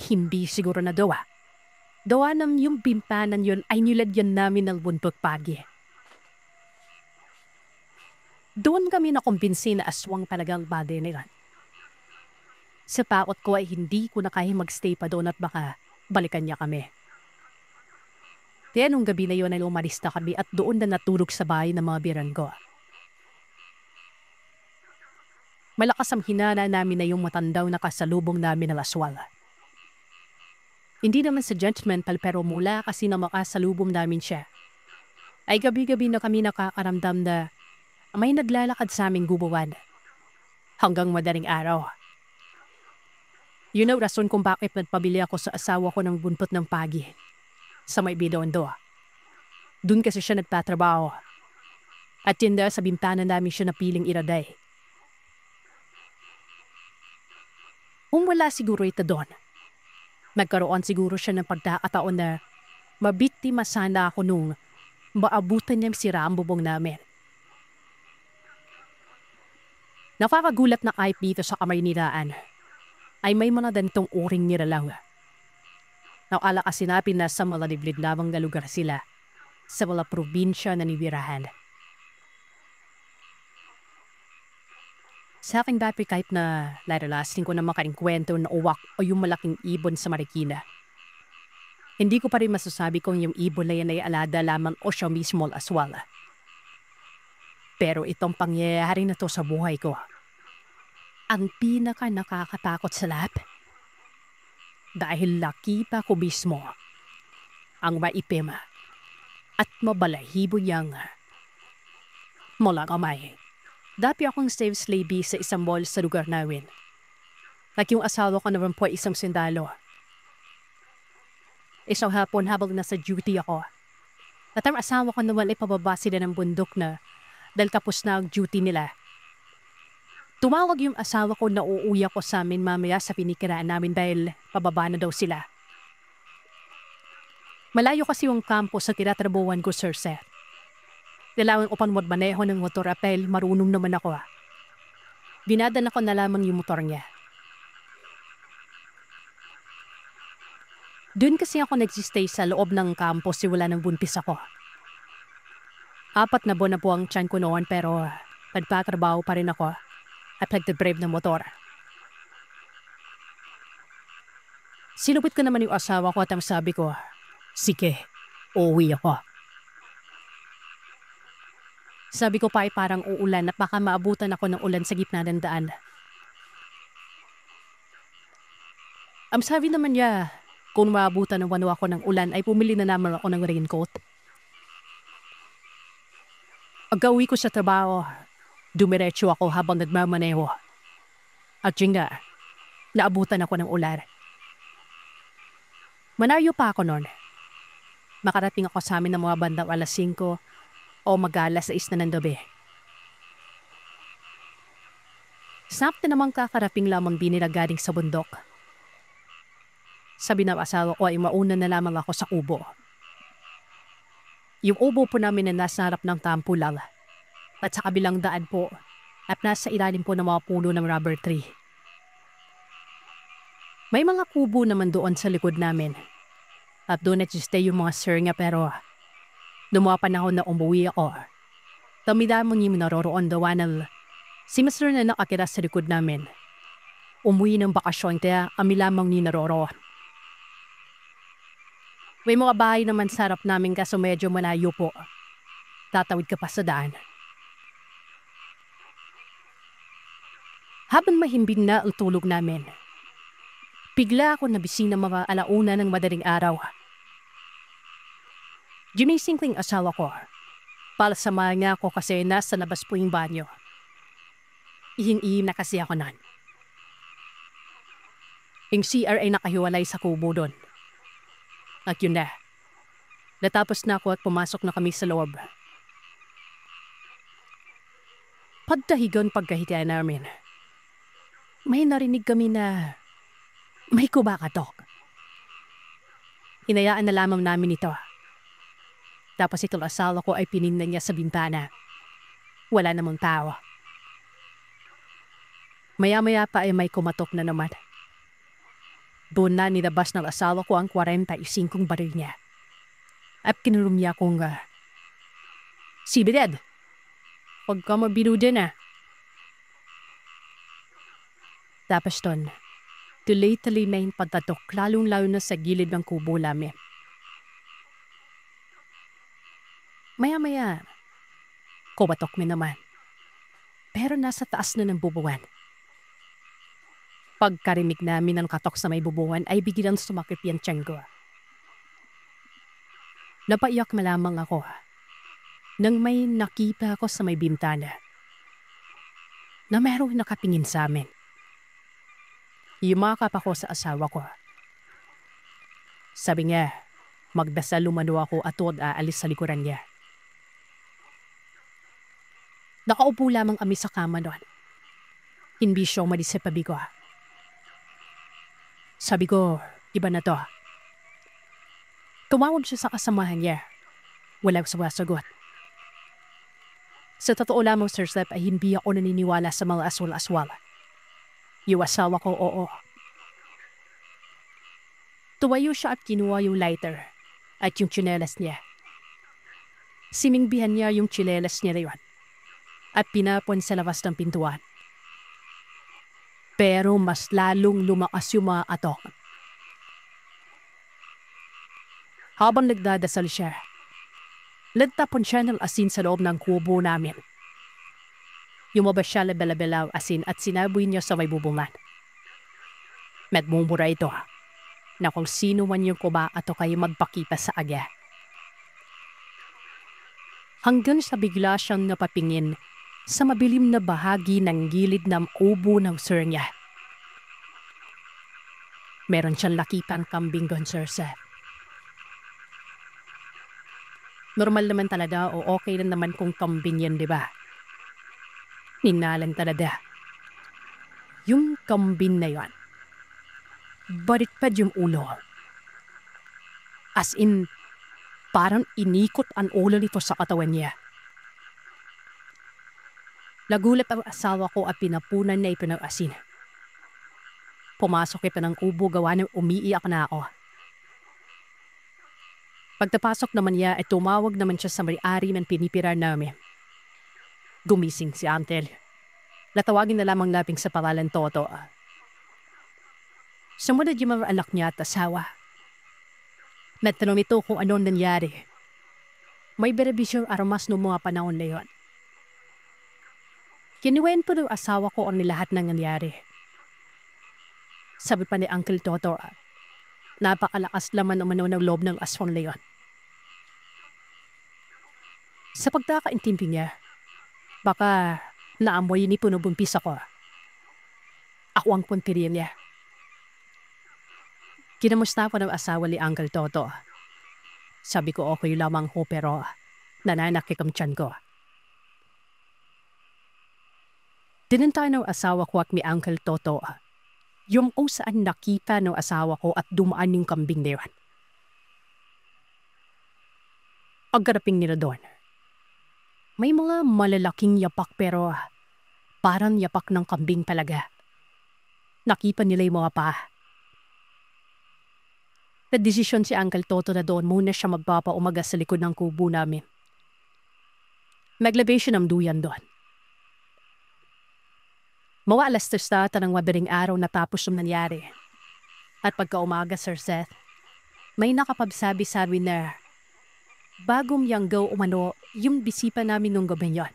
Hindi siguro na dawa. Dawa ng yung bimtanan yun ay nilagyan namin ng buntot pagi. Doon kami nakumbinsi na aswang talagang bagay na yun. Sa pakot ko ay hindi ko na kaya magstay pa doon at baka balikan niya kami. Kaya nung gabi na yun ay umalis na kami at doon na natulog sa bahay ng mga biranggo. Malakas ang hinana namin na yung matandaw na kasalubong namin na aswal. Hindi naman sa judgmental pero mula kasi na makasalubong namin siya, ay gabi-gabi na kami nakakaramdam na may naglalakad sa aming gubuwan hanggang madaling araw. Yun ang rason kung bakit nagpabili ako sa asawa ko ng buntot ng pagi sa may Bidondo. Doon kasi siya nagtatrabaho at yun sa bintana namin siya napiling iraday. Kung wala siguro ito doon, nagkaroon siguro siya ng pagkakataon na mabiktima sana ako nung maabutan niyang sira ang bubong namin. Nakakagulat na kahit dito sa kamay nilaan ay may mga dantong uring nilalaw. Nakala kasi natin na sa malaliblid lamang na lugar sila sa mga probinsya na nibirahan. Sa aking dati kahit na laralasting ko na makainkwento na uwak o yung malaking ibon sa Marikina, hindi ko pa rin masasabi kung yung ibon na yan ay alada lamang o siya mismo aswal. Pero itong pangyayari na to sa buhay ko, ang pinaka nakakatakot sa lahat. Dahil nakita ko mismo ang maipim at mabalahibo niyang mula kamay. Dati akong slave sa isang mall sa lugar namin. Like yung asawa ko naman po isang sundalo. Isang hapon habang nasa duty ako, at ang asawa ko naman ay pababa sila ng bundok na dahil tapos na ang duty nila. Tumawag yung asawa ko na uuwi ako sa amin mamaya sa pinikiraan namin dahil pababa na daw sila. Malayo kasi yung kampo sa tinatrabuhan ko, Sir Seth. Dalawang upan magmaneho ng motor at dahil marunong naman ako. Binadala ko na lamang yung motor niya. Doon kasi ako nagsistay sa loob ng kampo simula ng buntis ako. 4 na buwan na po ang tiyan ko noon pero nagpatrabaho pa rin ako at nagdadrive ng motor. Sinupit ko naman yung asawa ko at ang sabi ko, sige, uuwi ako. Sabi ko pa ay parang uulan at baka maabutan ako ng ulan sa gitna ng daan. Ang sabi naman niya, kung maabutan ng wano ako ng ulan ay pumili na naman ako ng raincoat. Pag-uwi ko sa trabaho, dumiretso ako habang nagmamaneho. At yun nga, naabutan ako ng ulan. Manayo pa ako noon. Makarating ako sa amin ng mga bandang alas 5 o mag-alas 6 na ng gabi. Sakto namang kakaraping lamang din nila galing sa bundok. Sabi ng asawa ko ay mauna na lamang ako sa kubo. Yung ubo po namin na nasa harap ng kampo lang at sa kabilang daan po at nasa ilalim po ng mga puno ng rubber tree. May mga kubo naman doon sa likod namin at doon nagsistay yung mga sir nga pero nung mga panahon na umuwi ako, tamidamang yung naroroon daw ng si Mr. na nakakira sa likod namin. Umuwi ng bakasyon kaya kami lamang ni naroroon. May mga bahay naman sa harap namin kaso medyo malayo po. Tatawid ka pa sa daan. Habang mahimbing na ang tulog namin, bigla ako nabising ng mga alauna ng madaling araw. Ginising ko yung asawa ko. Palasamahan nga ako kasi nasa labas po yung banyo. Ihing-ihim na kasi ako nun. Yung CR ay nakahiwalay sa kubo doon. At yun na. Natapos na ako at pumasok na kami sa loob. Pagdahigan pagkahigaan namin, may narinig kami na may kumakatok. Hinayaan na lamang namin ito. Tapos itong asawa ko ay piningnan niya sa bintana. Wala namang tao. Maya-maya pa ay may kumatok na naman. Doon na nilabas ng asawa ko ang 45 baril niya. At kinulong niya akong, Sibidad, huwag ka mabiro din ah. Tapos doon, tuloy-tuloy na yung pagtatok lalong-lalo na sa gilid ng kubo namin. Maya-maya, kumatok mi naman. Pero nasa taas na ng bubungan. Pagkarinig namin ng katok sa may bubungan ay biglang sumakit yung tiyan ko. Napaiyak na lamang ako nang may nakita ako sa may bintana na merong nakatingin sa amin. Yumakap ako sa asawa ko. Sabi niya, magdasal lumano ako at tuwad aalis sa likuran niya. Nakaupo lamang kami sa kama doon. Hindi siya umalis sa tabi ko. Sabi ko, iba na to. Tumawag siya sa kasamahan niya. Walang sumasagot. Sa totoo lamang, Sir Step, ay hindi ako naniniwala sa mga aswal-aswal. Yung asawa ko, oo. Tumayo siya at kinuha yung lighter at yung tsinelas niya. Siningbihan niya yung tsinelas niya na yun at pinapon sa labas ng pintuan. Pero mas lalong lumakas yung mga atok. Habang nagdadasal siya, nagtapon siya ng asin sa loob ng kubo namin. Lumabas siya labela-belaw asin at sinaboy niya sa may bubungan. Nagmumura ito na kung sino man yung kumaato kayo magpakita sa aga. Hanggang sa bigla siyang napapingin sa mabilim na bahagi ng gilid ng kubo ng sir niya. Meron siyang nakitang kambing doon, Sir Seth. Normal naman talaga o okay lang naman kung kambing yan, di ba? Ninalan talaga. Yung kambing na yan, baliktad yung ulo. As in, parang inikot ang ulo nito sa katawan niya. Nagulat ang asawa ko at pinapunan na ito ng asin. Pumasok ito ng kubo gawa ng umiiyak na ako. Pagtapasok naman niya ay tumawag naman siya sa may-ari ng pinipiran namin. Gumising si Uncle. Natawagin na lamang natin sa pangalan Toto. Sumunod yung mga anak niya at asawa. Natanong ito kung anong nangyari. May benebisyong aramas noong mga panahon na yun. Kinuwento ng asawa ko ang lahat ng nangyari. Sabi pa ni Uncle Toto, napakalakas laman umano ng loob ng aswang na yun. Sa pagkakaintindi niya, baka naamoy ni punubumpis ako. Ako ang puntirya niya. Kinamusta ko ng asawa ni Uncle Toto. Sabi ko okay lamang ho pero nananakit ang tiyan ko. Dinanta ng asawa ko at ni Uncle Toto yung kung saan nakita ng asawa ko at dumaan yung kambing na yun. Pagkaraping nila doon, may mga malalaking yapak pero parang yapak ng kambing talaga. Nakita nila yung mga paa. Nagdesisyon si Uncle Toto na doon muna siya magpapaumaga sa likod ng kubo namin. Naglabay siya ng duyan doon. Mga alas 3 ng madaling araw natapos yung nangyari. At pagka-umaga, Sir Seth, may nakapagsabi-sabi na bagong yanggaw umano yung bisipa namin nung gabi yon.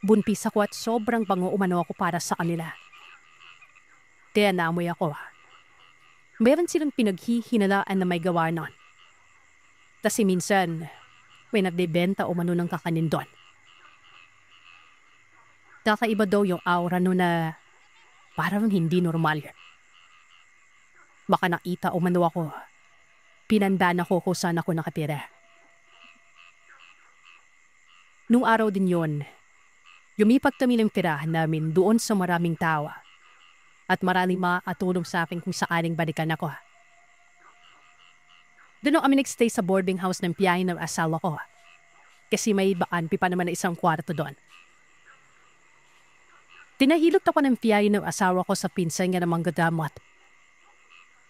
Bunpis ako at sobrang bango umano ako para sa kanila. Kaya naamoy ako. Meron silang pinaghihinalaan na may gawa nun. Kasi minsan, may nagbebenta umano ng kakanin doon. Kakaiba daw yung aura no na parang hindi normal. Baka nakita umano ako. Pinandaan ako kung saan ako nakatira. Nung araw din yon, lumipat kami ng tirahan namin doon sa maraming tawa. At maraming makakatulong sa akin kung sakaling balikan ako. Doon kami nagstay sa boarding house ng piyahin ng asawa ko. Kasi may baan pa naman na isang kwarto doon. Tinahilot ako ng piyahin ng asawa ko sa pinsan nga namang gadamot.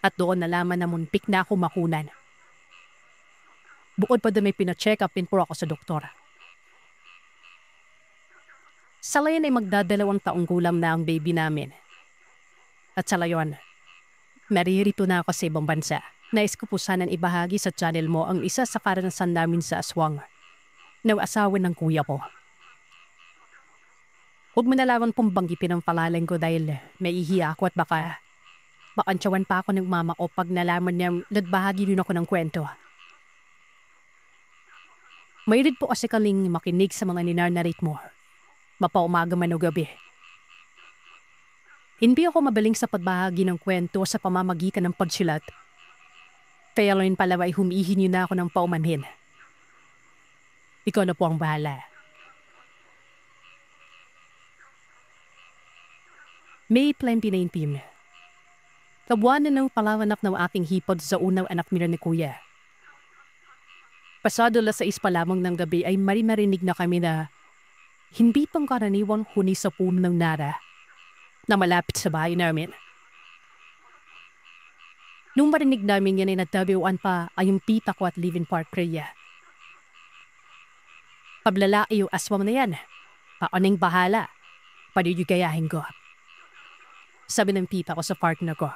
At doon nalaman na muntik na ako makunan. Bukod pa doon may pina-check upin po ako sa doktor. Sa layon ay magdadalawang taong gulang na ang baby namin. At sa layon, naririto na ako sa ibang bansa. Nais ko po sanang ibahagi sa channel mo ang isa sa karanasan namin sa aswang ng asawa ng kuya ko. Huwag mo na lamang pong banggipin ang palalang ko dahil maihiya ako at baka maantsawan pa ako ng mama ko pag nalaman niyang nagbahagi din ako ng kwento. Mahilig po kasi kaming makinig sa mga ninarnarate mo, mapaumaga man o gabi. Hindi ako mabaling sa pagbahagi ng kwento sa pamamagitan ng pagsulat. Kaya rin pala ay humihingi na ako ng paumanhin. Ikaw na po ang bahala. May 2019. Kabuanan ng palawanak ng aking hipod sa unang anak nila ni kuya. Pasado 6 pa lamang ng gabi ay marinig na kami na hindi pangkaraniwang huni sa puno ng nara na malapit sa bahay namin. Nung marinig namin yan ay nagtabiuan pa ay yung tita ko at live-in partner. Pablalaki yung aswang na yan. Paanong bahala. Paniyugayahin ko. Sabi ng tita ko sa partner ko.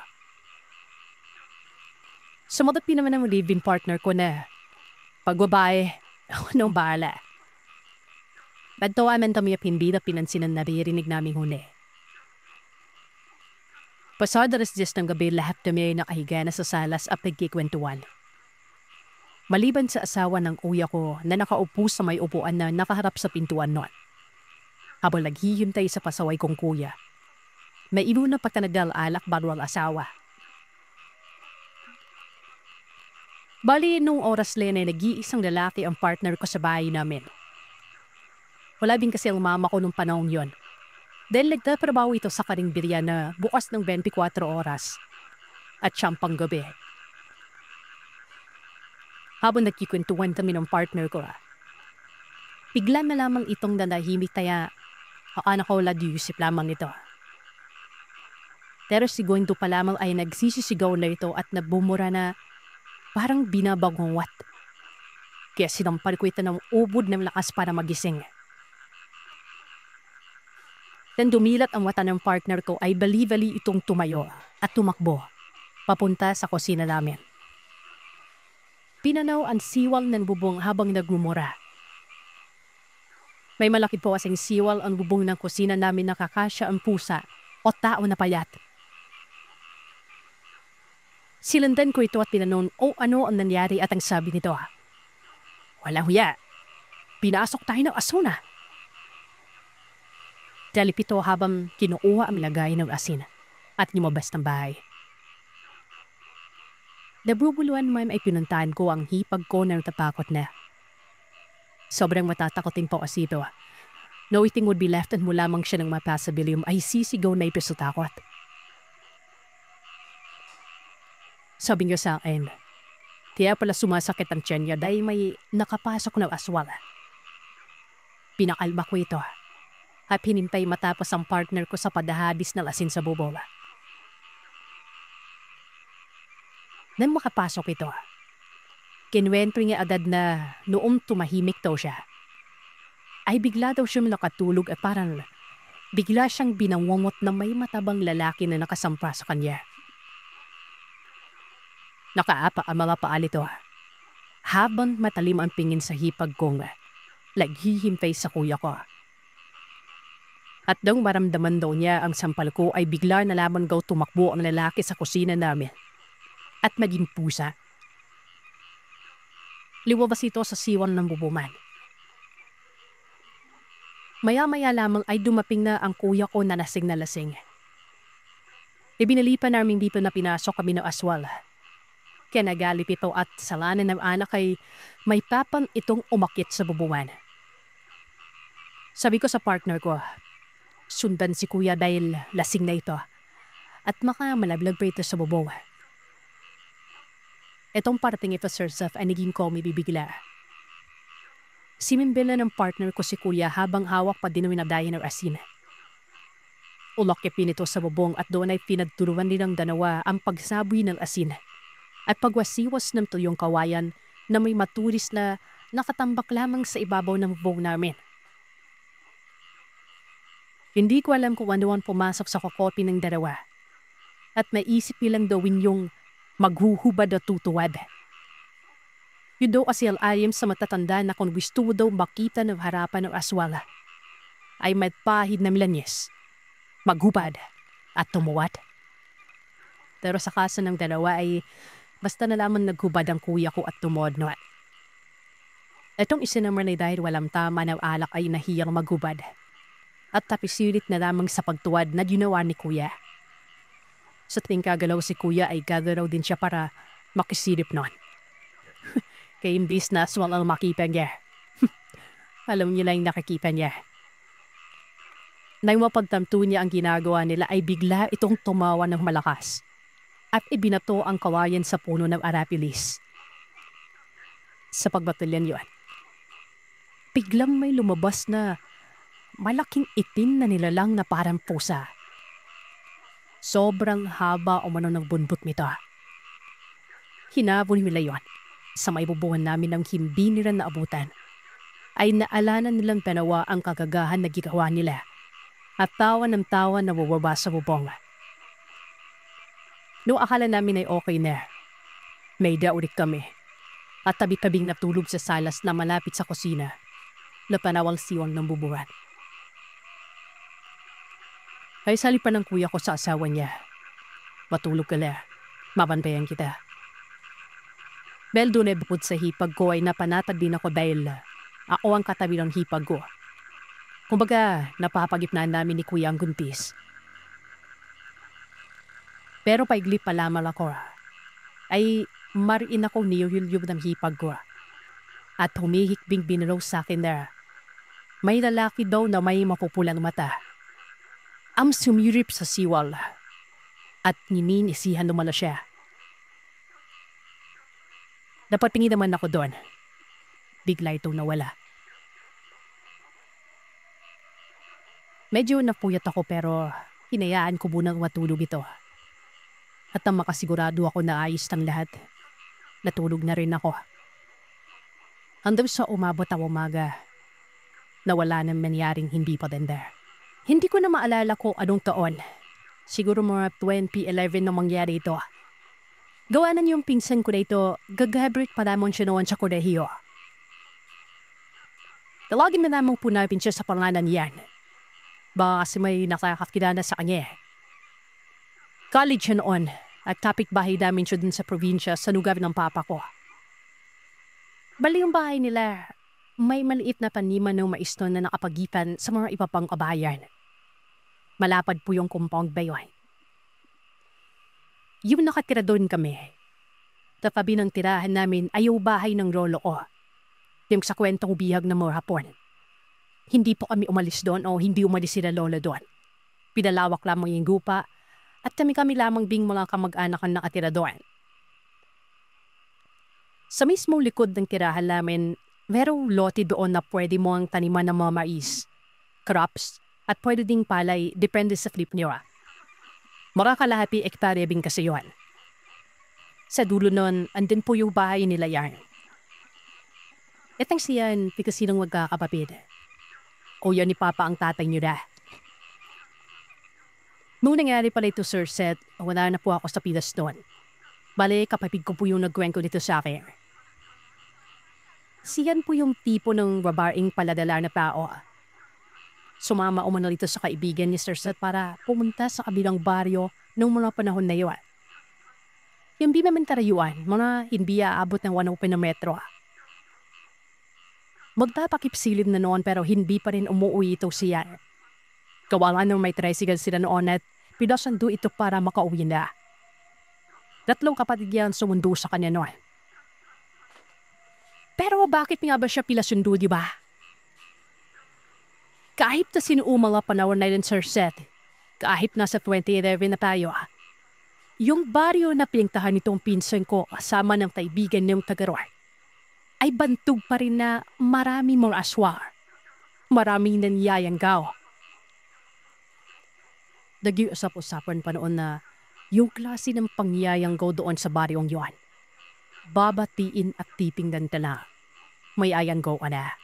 Sumagot din naman ng live-in partner ko na pagbabae, ako nang bahala. Nagtawanan kami at hindi na pinansinan na naririnig naming huni. Pasado 10 ng gabi lahat kami ay nakahiga na sa salas at nagkikwentuhan. Maliban sa asawa ng kuya ko na nakaupo sa may upuan na nakaharap sa pintuan noon. Habang naghihintay sa pasaway kong kuya, may inuna pa tanadal-alak bago ang asawa. Bali, nung oras lang ay nag-iisang lalaki ang partner ko sa bahay namin. Wala din kasi ang mama ko nung panahon yon. Dahil nagtatrabaho ito sa karinderya na bukas ng 24 oras at siyang gabi. Habang nagkikwentuhan kami ng partner ko, bigla na lamang itong nanahimik kaya akala ko ladiyusip lamang ito. Pero si Gondo pa lamang ay nagsisisigaw na ito at nabumura na parang binabagongwat. Kaya sinampal ko ito ng ubod ng lakas para magising. Then dumilat ang mata ng partner ko ay bali-bali itong tumayo at tumakbo papunta sa kusina namin. Pinanaw ang siwal ng bubong habang nagmumura. May malaki po kasing siwal ang bubong ng kusina namin na kakasya ang pusa o tao na payat. Silandan ko ito at tinanong ano ang nangyari at ang sabi nito. Walang huya. Pinasok tayo ng asuna. Dalip ito habang kinuuha ang lagay ng asin at lumabas ng bahay. Nabubuluan man ay pinuntahan ko ang hipag ko na natatakot na. Sobrang matatakotin po kasi ito. No eating would be left at mo lamang siya ng mapasabilium ay sisigaw na ito sa takot. Sabi niya sa akin, kaya pala sumasakit ang tiyan niya dahil may nakapasok na aswang. Pinakalma ko ito at hinintay matapos ang partner ko sa padahadis na asin sa bubong. Nang makapasok ito, kinwento niya agad na noong tumahimik daw siya, ay bigla daw siya nakatulog at parang bigla siyang binangongot na may matabang lalaki na nakasampa sa kanya. Nakaapa ang mga paa nito habang matalim ang pingin sa hipag kong naghihintay sa kuya ko. At nang maramdaman daw niya ang sampal ko ay bigla na lamang daw tumakbo ang lalaki sa kusina namin at maging pusa. Liwabas ito sa siwan ng bubuman. Maya-maya lamang ay dumaping na ang kuya ko na lasing na lasing. Ibinalipan namin dito na pinasok kami ng aswal. Kaya nagalit ito at salanan ng anak ay may papan itong umakit sa bubuan. Sabi ko sa partner ko, sundan si kuya dahil lasing na ito at malaglag pa ito sa bubong. Itong parating ito, Sir Seth, ay naging ko may bibigla. Simimbela ng partner ko si kuya habang hawak pa din ang winadayan ng asin. Ulakipin ito sa bubong at doon ay pinagturuan din ng dalawa ang pagsaboy ng asin at pagwasiwas ng tuyong kawayan na may maturis na nakatambak lamang sa ibabaw ng bubong namin. Hindi ko alam kung ano ang pumasok sa kokopi ng dalawa at naisip nilang gawin yung maghuhubad at tutuwad. Yun daw kasi alayim sa matatanda na kung gusto mo daw makita ng harapan ng aswala, ay magpahid na milanyes, maghubad at tumuwad. Pero sa kaso ng dalawa ay basta na lamang naghubad ang kuya ko at tumuwad na. Itong isa naman ay dahil walang tama ng alak ay nahiyang maghubad at tapisilit na lamang sa pagtuwad na ginawa ni kuya. Sa tuwing kagalaw si kuya ay gagalaw din siya para makisilip nun. Kaya imbis na aswang ang makita niya. Alam niyo lang nakikita niya. Nang mapagtamto niya ang ginagawa nila ay bigla itong tumawa ng malakas at ibinato ang kawayan sa puno ng arapilis. Sa pagbatalyan yun, biglang may lumabas na malaking itim na nilalang na parang pusa. Sobrang haba umano ng bunbut nito. Hinabol nila yon. Sa may bubuhan namin ng hindi nila naabutan, ay naalanan nilang dalawa ang kagagahan na ginawa nila at tawa ng tawa na bubaba sa bubong. Noong akala namin ay okay na, may daulit kami at tabi-tabing natulog sa salas na malapit sa kusina na panawang siwang ng bubuhan. Ay salipan ng kuya ko sa asawa niya. Matulog ka na, mabantayan kita. Dahil doon ay bukod sa hipag ko ay napanatag din ako dahil ako ang katabi ng hipag ko. Kumbaga, napapagipnaan namin ni kuya ang guntis. Pero paiglip pa lamang ako ay mariin akong niyuhyulyub ng hipag ko at humihikbing biniraw sa akin na may lalaki daw na may mapupulang mata. Ang sumirip sa siwal at nininisihan lumala siya. Napatingin naman ako doon. Bigla itong nawala. Medyo napuyat ako pero hinayaan ko munang matulog ito. At nang makasigurado ako na ayos ng lahat, natulog na rin ako. Hanggang sa umabot ang umaga, nawala nang mangyaring hindi pa din there. Hindi ko na maalala ko anong taon. Siguro mga 2011 na mangyari ito. Gawa na yung pinsan ko na ito, gagabrit pa naman siya noon sa kolehiyo. Talagin na namang punapin siya sa pangalan yan. Baka kasi may nakakakilala sa kanya. College siya noon at kapitbahay namin siya dun sa probinsya sa lugar ng papa ko. Bali yung bahay nila, may maliit na taniman ng mais na nakapagitan sa mga iba pang kabayan. Malapad po yung compound ba yun. Yung nakatira doon kami. Tatabi ng tirahan namin ay yung bahay ng lolo ko. Yung sa kwentong bihag na mga hapon. Hindi po kami umalis doon o hindi umalis sila lola doon. Pinalawak lamang yung gupa at kami lamang bing mga kamag-anak ang nakatira doon. Sa mismong likod ng tirahan namin, merong lote doon na pwede mo ang taniman ng mga mais, crops, at pwede ding palay depende sa flip niyo. Marakalahati ektarya bing kasi yun. Sa dulo nun, andin po yung bahay nila yan. Etang siyan, pikasinong magkakapapid. O yan ni Papa ang tatay niyo na. Nung nangyari pala ito, Sir Seth, wala na po ako sa Pilas noon. Bale, kapatid ko po yung nagkwento dito sa akin. Siyan po yung tipo ng babaeng paladala na tao. Sumama umano dito sa kaibigan ni Sir Seth para pumunta sa kabilang baryo noong mga panahon na yun. Yung di naman tarayuan, mga hindi aabot ng 1 metro. Magpapakipsilid na noon pero hindi pa rin umuwi ito siya. Gawa nung may tricycle sila noon at pinasundo ito para makauwi na. 3 kapatid yan sumundo sa kanya noon. Pero bakit nga ba siya pinasundo, di ba? Kahit na sinuumang panahon na rin, Sir Seth, kahit nasa 2011 na tayo, yung baryo na pinagtahan nitong pinsan ko kasama ng kaibigan niyong taga-Roy, ay bantog pa rin na marami mga aswang, maraming nanyayanggaw. Nag-iusap-usapan pa noon na yung klase ng pangyayanggaw doon sa baryong yun. Babatiin at titingnan ka na. May ayanggaw ka na.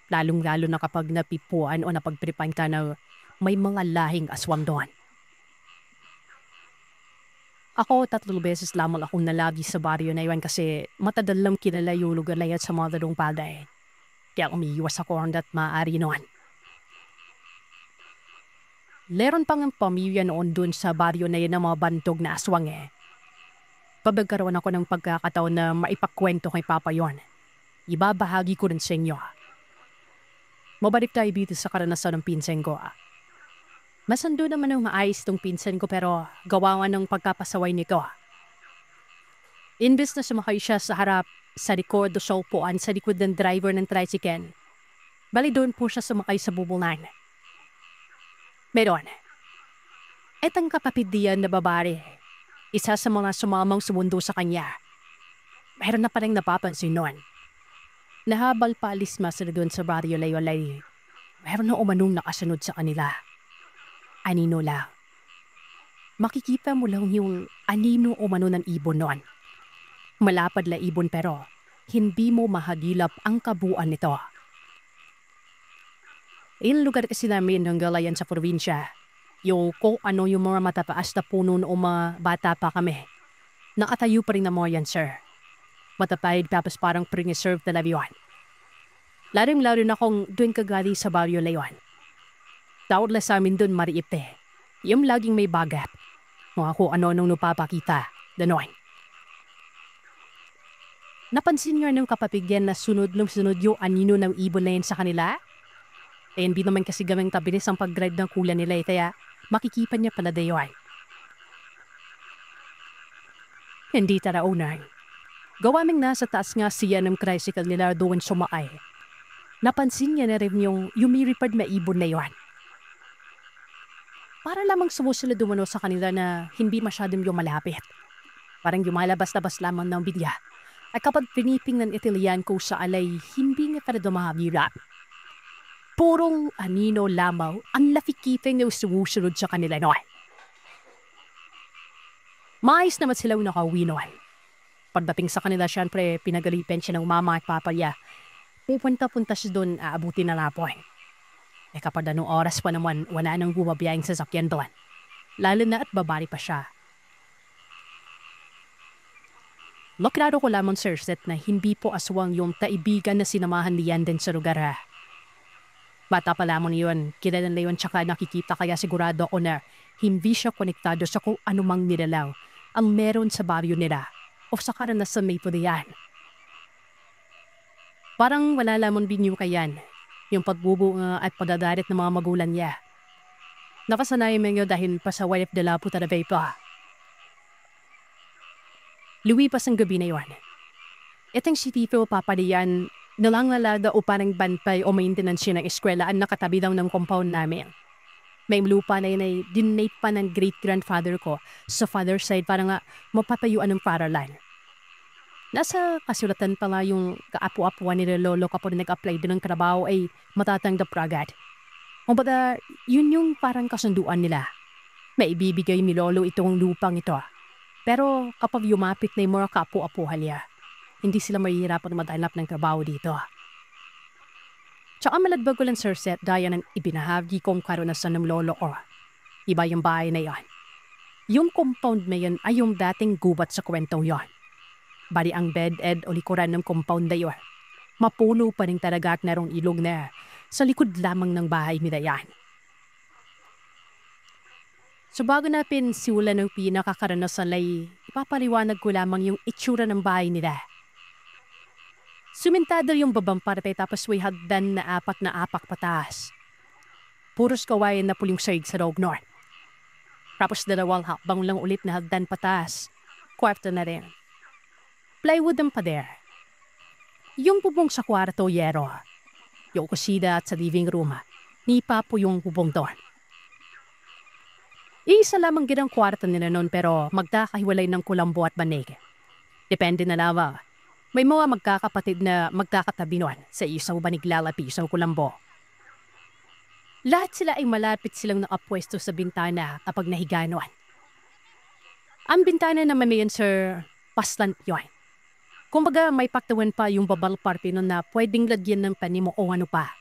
Lalong-lalo na kapag napipuan o napagtripan ka na may mga lahing aswang doon. Ako 3 beses lamang akong nalagi sa baryo na iwan kasi matagal lang kilala yung lugar na yan sa mga dalong palay. Kaya umiiwas ako hanggat maaari noon. Meron pang ang pamilya noon dun sa baryo na yan ng mga bantog na aswang eh. Pagkaroon ako ng pagkakataon na maipakwento kay Papa yon. Ibabahagi ko rin sa inyo. Mabalik tayo dito sa karanasan ng pinsan ko. Masando naman ang maayos tong pinsan ko pero gawa ng pagkapasaway nito. Imbes na sumakay siya sa harap, sa likod o sa upuan sa likod ng driver ng tricycle, bali doon po siya sumakay sa bubunan. Meron. Etang kapatid diyan na babae, isa sa mga sumamang sumundo sa kanya. Meron na palang napapansin noon. Nahabal pa alis masala doon sa baryo layo-lay. Meron na umanong nakasunod sa kanila. Anino lang. Makikita mo lang yung anino umano ng ibon noon. Malapad la ibon pero hindi mo mahagilap ang kabuuan nito. Ilang lugar kasi namin ng galayan sa probinsya. Yung kung ano yung mga matapaas na puno o mga bata pa kami. Nakatayo pa rin na mga yan, sir. Matapahid tapos parang pre-reserve talaga yun. Laring-laro na kung doon kagali sa baryo layon. Tawad la sa amin doon mariipte. Yung laging may bagat. Mga kung ano nung napapakita. Danoy. Napansin nga ng kapapigyan na sunod yung anino ng ibon na yun sa kanila? Eh, hindi naman kasi gamang tabilis ang pag-drive ng kula nila kaya makikipan niya pala dayoy. Hindi tara unay. Gawaming nasa taas nga siya ng tricycle nila doon sumakay. Napansin niya na rin yung yumiripad na ibon na yun. Para lamang sumusunod dumano sa kanila na hindi masyadong malapit. Parang yumalabas-labas lamang ng bigla. At kapag piniping ng Italian ko sa alay, hindi nga para dumahagirap. Purong anino lamaw ang lafikiping na sumusunod sa kanila noon. Maayos naman silang nakauwi noon. Pagdating sa kanila, syempre pinagalipen siya ng mama at papa niya. Pupunta-punta siya doon, aabutin na lapoy. Eh kapag anong oras pa naman, wala nang bumabiyahing sasakyan doon. Lalo na at babari pa siya. Maklaro ko lamang, Sir Seth, na hindi po aswang yung kaibigan na sinamahan niyan din sa lugar ha. Bata pa lamang yun, kilala na yun tsaka nakikita kaya sigurado ako na hindi siya konektado sa kung anumang nilalaw ang meron sa baryo nila o sa karanasan may pudiyan. Parang wala lamang binyo kayan. Yung pagbubunga at pagdadarit ng mga magulang niya. Nakasanayan mo nyo dahil pasaway at dala po talaga pa. Luwipas ang gabi na yun. Itong si Tito Papadiyan, nalangalada o parang bantay o maintenance siya ng eskwela ang nakatabi daw ng compound namin. May lupa na yun ay dinate pa ng great-grandfather ko sa father's side para nga mapapayuan ng paralan. Nasa kasulatan pala yung kaapu-apuan ni Lolo kapag nag-apply din ng trabaho ay matatanggap agad. Kumbaga, yun yung parang kasunduan nila. May ibibigay ni Lolo itong lupang ito. Pero kapag yumapit na yung mga kaapu-apuhan niya, hindi sila mahihirapan madalap ng trabaho dito. Tsaka maladbag ko lang, Sir Seth, daya ng ibinahagi kong karanasan ng Lolo ko. Iba yung bahay na yon. Yung compound na yun ay yung dating gubat sa kwentong yon. Bali ang bed-ed o likuran ng compound na yun. Mapuno pa rin talaga at narong ilog na sa likod lamang ng bahay nila yan. So bago natin simulan ng pinakakaranasan ay ipapaliwanag ko lamang yung itsura ng bahay nila. Sumentado yung babang parte tapos may hagdan na apak pataas. Puros kawayan na puling sahig sa loob north. Tapos dalawang hakbang lang ulit na hagdan pataas. Kwarto na rin. Plywood ang pader. Yung bubong sa kwarto, yero. Yung kusina at sa living room, nipa po yung bubong doon. Isa lamang ginang kwarto nila noon pero magkakahiwalay ng kulambo at banig. Depende na lamang. May mga magkakapatid na magkakatabi noon sa isaw banig lalapi sa kulambo. Lahat sila ay malapit silang nakapwesto sa bintana kapag nahiga noon. Ang bintana naman yan, sir, paslant yun. Kumbaga may paktawan pa yung babal parte nun na pwedeng lagyan ng panimo o ano pa.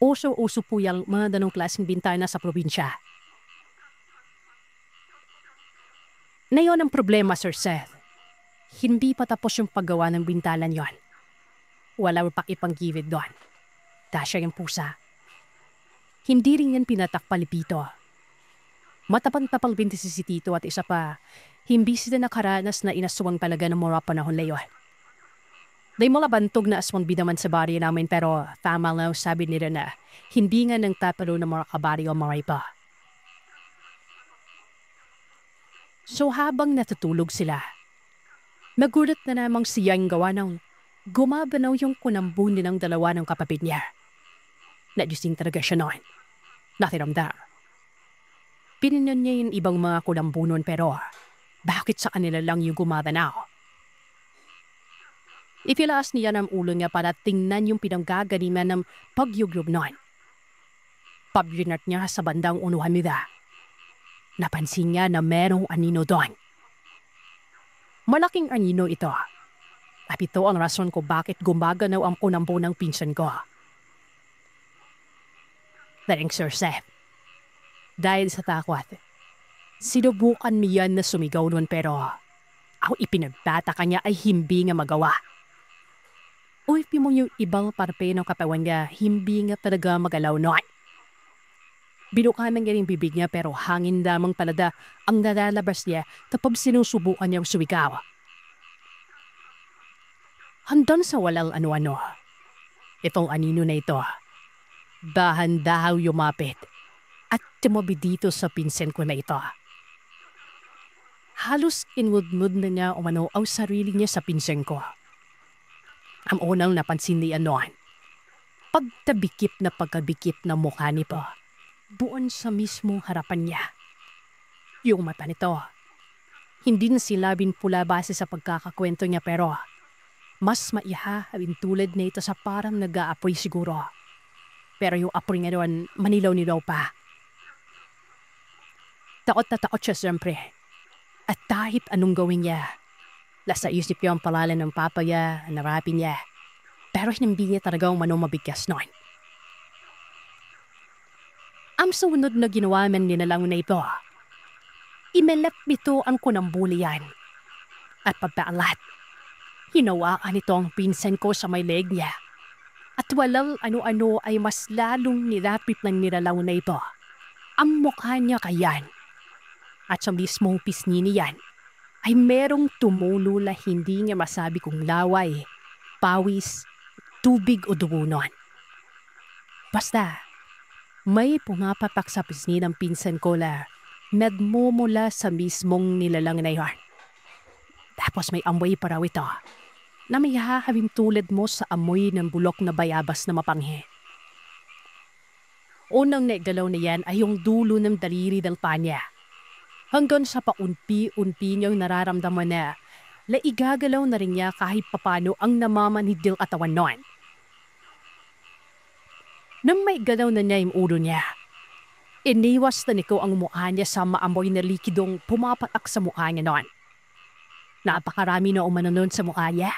Uso-uso po yung mga danong klaseng bintana sa probinsya. Ngayon ang problema, Sir Seth. Hindi pa tapos yung paggawa ng bintalan yon. Wala pa ipanggilid doon. Tasya yung pusa. Hindi rin yan pinatak palipito. Matapang-tapang binti si Tito at isa pa, hindi sila nakaranas na inaswang talaga ng mga panahon na yun. May mga bantog na aswang binaman sa baryo namin pero tama lang sabi nila na hindi nga nang tatalo ng mga kabaryo maray pa. So habang natutulog sila, nagulat na namang siyang gawa ng gumabanaw yung kunambo nilang dalawa ng kapatid niya. Nadising talaga siya noon. Nakiramdam. Pininan niya yung ibang mga kulambo noon pero bakit sa kanila lang yung gumabanaw? Ipilaas niya ng ulo niya para tingnan yung pinanggagalingan ng pagyugrob noon. Pablinat niya sa bandang unuhan nila. Napansin niya na merong anino doon. Malaking anino ito. At ito ang rason ko bakit gumaganaw ang kunambo ng pinsan ko. Daring Sir Seth. Dahil sa takot, sinubukan niyan na sumigaw noon pero ang ipinagtataka niya ay hindi nga magawa. Ulpi mo yung ibang parte ng katawan niya, hindi nga talaga magalaw noon. Binukanan niya rin bibig niya pero hangin lamang palada ang nalalabas niya kapag sinusubukan niyang sumigaw. Hanggang sa walang ano-ano, itong anino na ito, dahan-dahaw yumapit at tumabi dito sa pinsen ko na ito. Halos inmudmud na niya umano ang sarili niya sa pinsen ko. Ang unang napansin niya noon, pagtabikip na pagkabikip na mukha nito, buon sa mismong harapan niya. Yung mata nito, hindi na silabing pula base sa pagkakakwento niya pero mas maihahabin tulad na ito sa parang nag-aapoy siguro. Pero yung apoy nga doon, manilaw-nilaw pa. Takot na takot siya siyempre. At kahit anong gawin niya, nasa isip niya ang palalan ng papa niya, narapin niya. Pero hindi niya talagang mabigas noon. Ang sumunod na ginawa man ninalang na ito, imelap nito ang kunambulian. At pagpaalat, hinawakan nito ang pinsan ko sa may leg niya. At walang ano-ano ay mas lalong nilapit ng nilalaw na ito. Ang mukha niya kayan. At sa mismong pisngi niyan, ay merong tumulo na hindi niya masabi kung laway, pawis, tubig o dugo nun. Basta, may pumapatak sa pisngi ng pinsan ko na nagmumula sa mismong nilalang na yun. Tapos may amoy pa raw ito na may hahabing tulad mo sa amoy ng bulok na bayabas na mapanghe. Unang naigalaw na yan ay yung dulo ng daliri ng panya. Hanggang sa paunti-unti niyang nararamdaman na igagalaw na rin niya kahit papano ang namamanhid ng katawan noon. Nang may galaw na niya yung ulo niya, iniwas na niko ang mukha niya sa maamoy na likidong pumapatak sa mukha niya noon. Napakarami na umano noon sa mukha niya.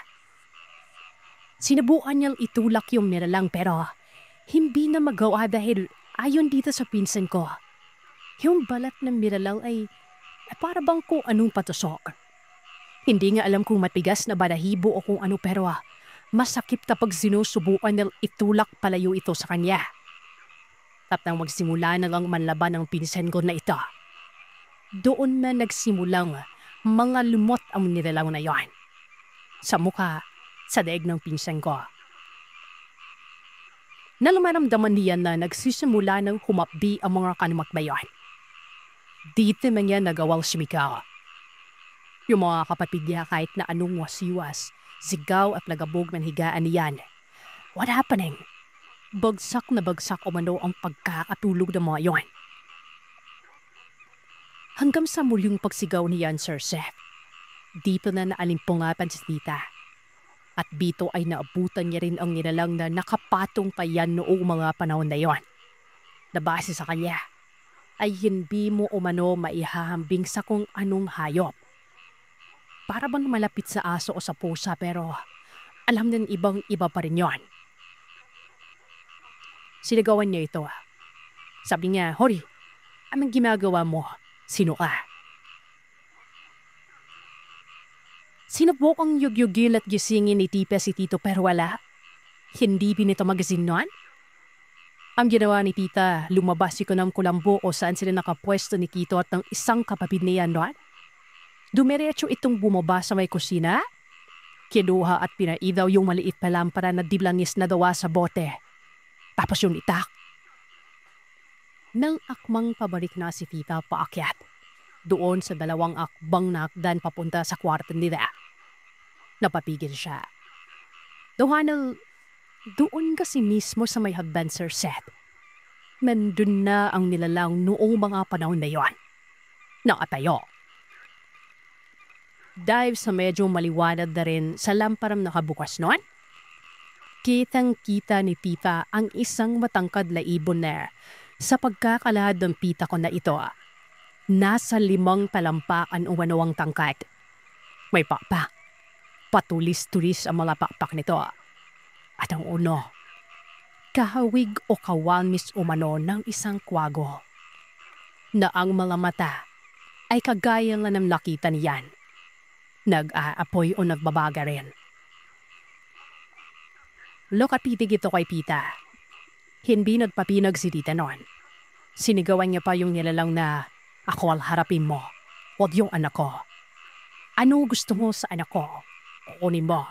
Sinubukan niyang itulak yung nilalang pero hindi na magawa dahil ayon dito sa pinsan ko. Yung balat ng nilalang ay para bang kung anong patusok. Hindi nga alam kung matigas na balahibo o kung ano pero masakit kapag sinusubukan niyang itulak palayo ito sa kanya. Tapos magsimula na lang manlaban ng pinsan ko na ito. Doon na nagsimulang mga lumot ang nilalang na yon. Sa mukha, sa daig ng pinsan ko. Nalamaramdaman niya na nagsisimula ng humapdi ang mga kanumak na yon. Dito man niya nagawang sumikaw. Yung mga kapatid niya kahit na anong wasiwas, sigaw at lagabog ng higaan niyan. What happening? Bagsak na bagsak umano ang pagkakatulog ng mga yon. Hanggang sa muling pagsigaw niyan, Sir Seth, dito na naalimpungapan si Tita. At dito ay naabutan niya rin ang nilalang na nakapatong pa yan noong mga panahon na yon. Nabase sa kanya, ay hindi mo umano maihahambing sa kung anong hayop. Para bang malapit sa aso o sa pusa pero alam ng ibang iba pa rin yon. Sinigawan niya ito. Sabi niya, "Hori, anong ginagawa mo? Sino ka?" Sinubukang yugyugil at gisingin ni Tipe si Tito pero wala. Hindi binito magazine noon. Ang ginawa ni Tita, lumabas si Kunam Kulambo o saan sila nakapwesto ni Tito at ng isang kapatid niya noon. Dumiretso itong bumaba sa may kusina. Kinuha at pinaidaw yung maliit na lampara na diblangis na dawa sa bote. Tapos yung itak. Nang akmang pabalik na si Tita paakyat, doon sa 2 akbang na akdan papunta sa kwarto nila. Napapigil siya. Dohanal, doon kasi mismo sa may adventure set. Nandun na ang nilalang noong mga panahon na yon. Nakatayo. Dahil sa medyo maliwanag na rin sa lamparam nakabukas noon, kitang-kita ni Tita ang isang matangkad na ibon na sa pagkakalahad ng pita ko na ito. Nasa 5 talampakan o wanuang tangkad. May pakpak. Patulis-tulis ang mga pakpak nito. At ang uno, kahawig o kawamis umano ng isang kwago na ang mga mata ay kagaya nga ng nakita niyan. Nag-aapoy o nagbabaga rin. Lokapitig ito kay Pita. Hindi nagpapinag si Tita noon. Sinigawan niya pa yung nilalang na, ako ang harapin mo, huwag yung anak ko. Ano gusto mo sa anak ko? Kukunin mo.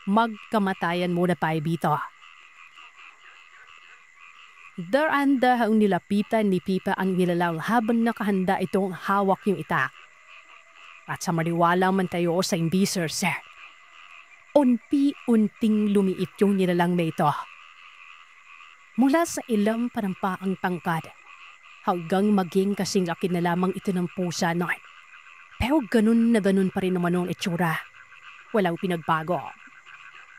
Magkamatayan muna pa dito. Daranda ang nilapitan ni Pipa ang nilalang habang nakahanda itong hawak yung itak. At sa maniwala man tayo sa imbiser, sir, unti-unting lumiit yung nilalang na ito. Mula sa ilang panampaang tangkad, hanggang maging kasing laki na lamang ito ng pusa noon. Pero ganun na ganun pa rin naman ang itsura. Walang pinagbago.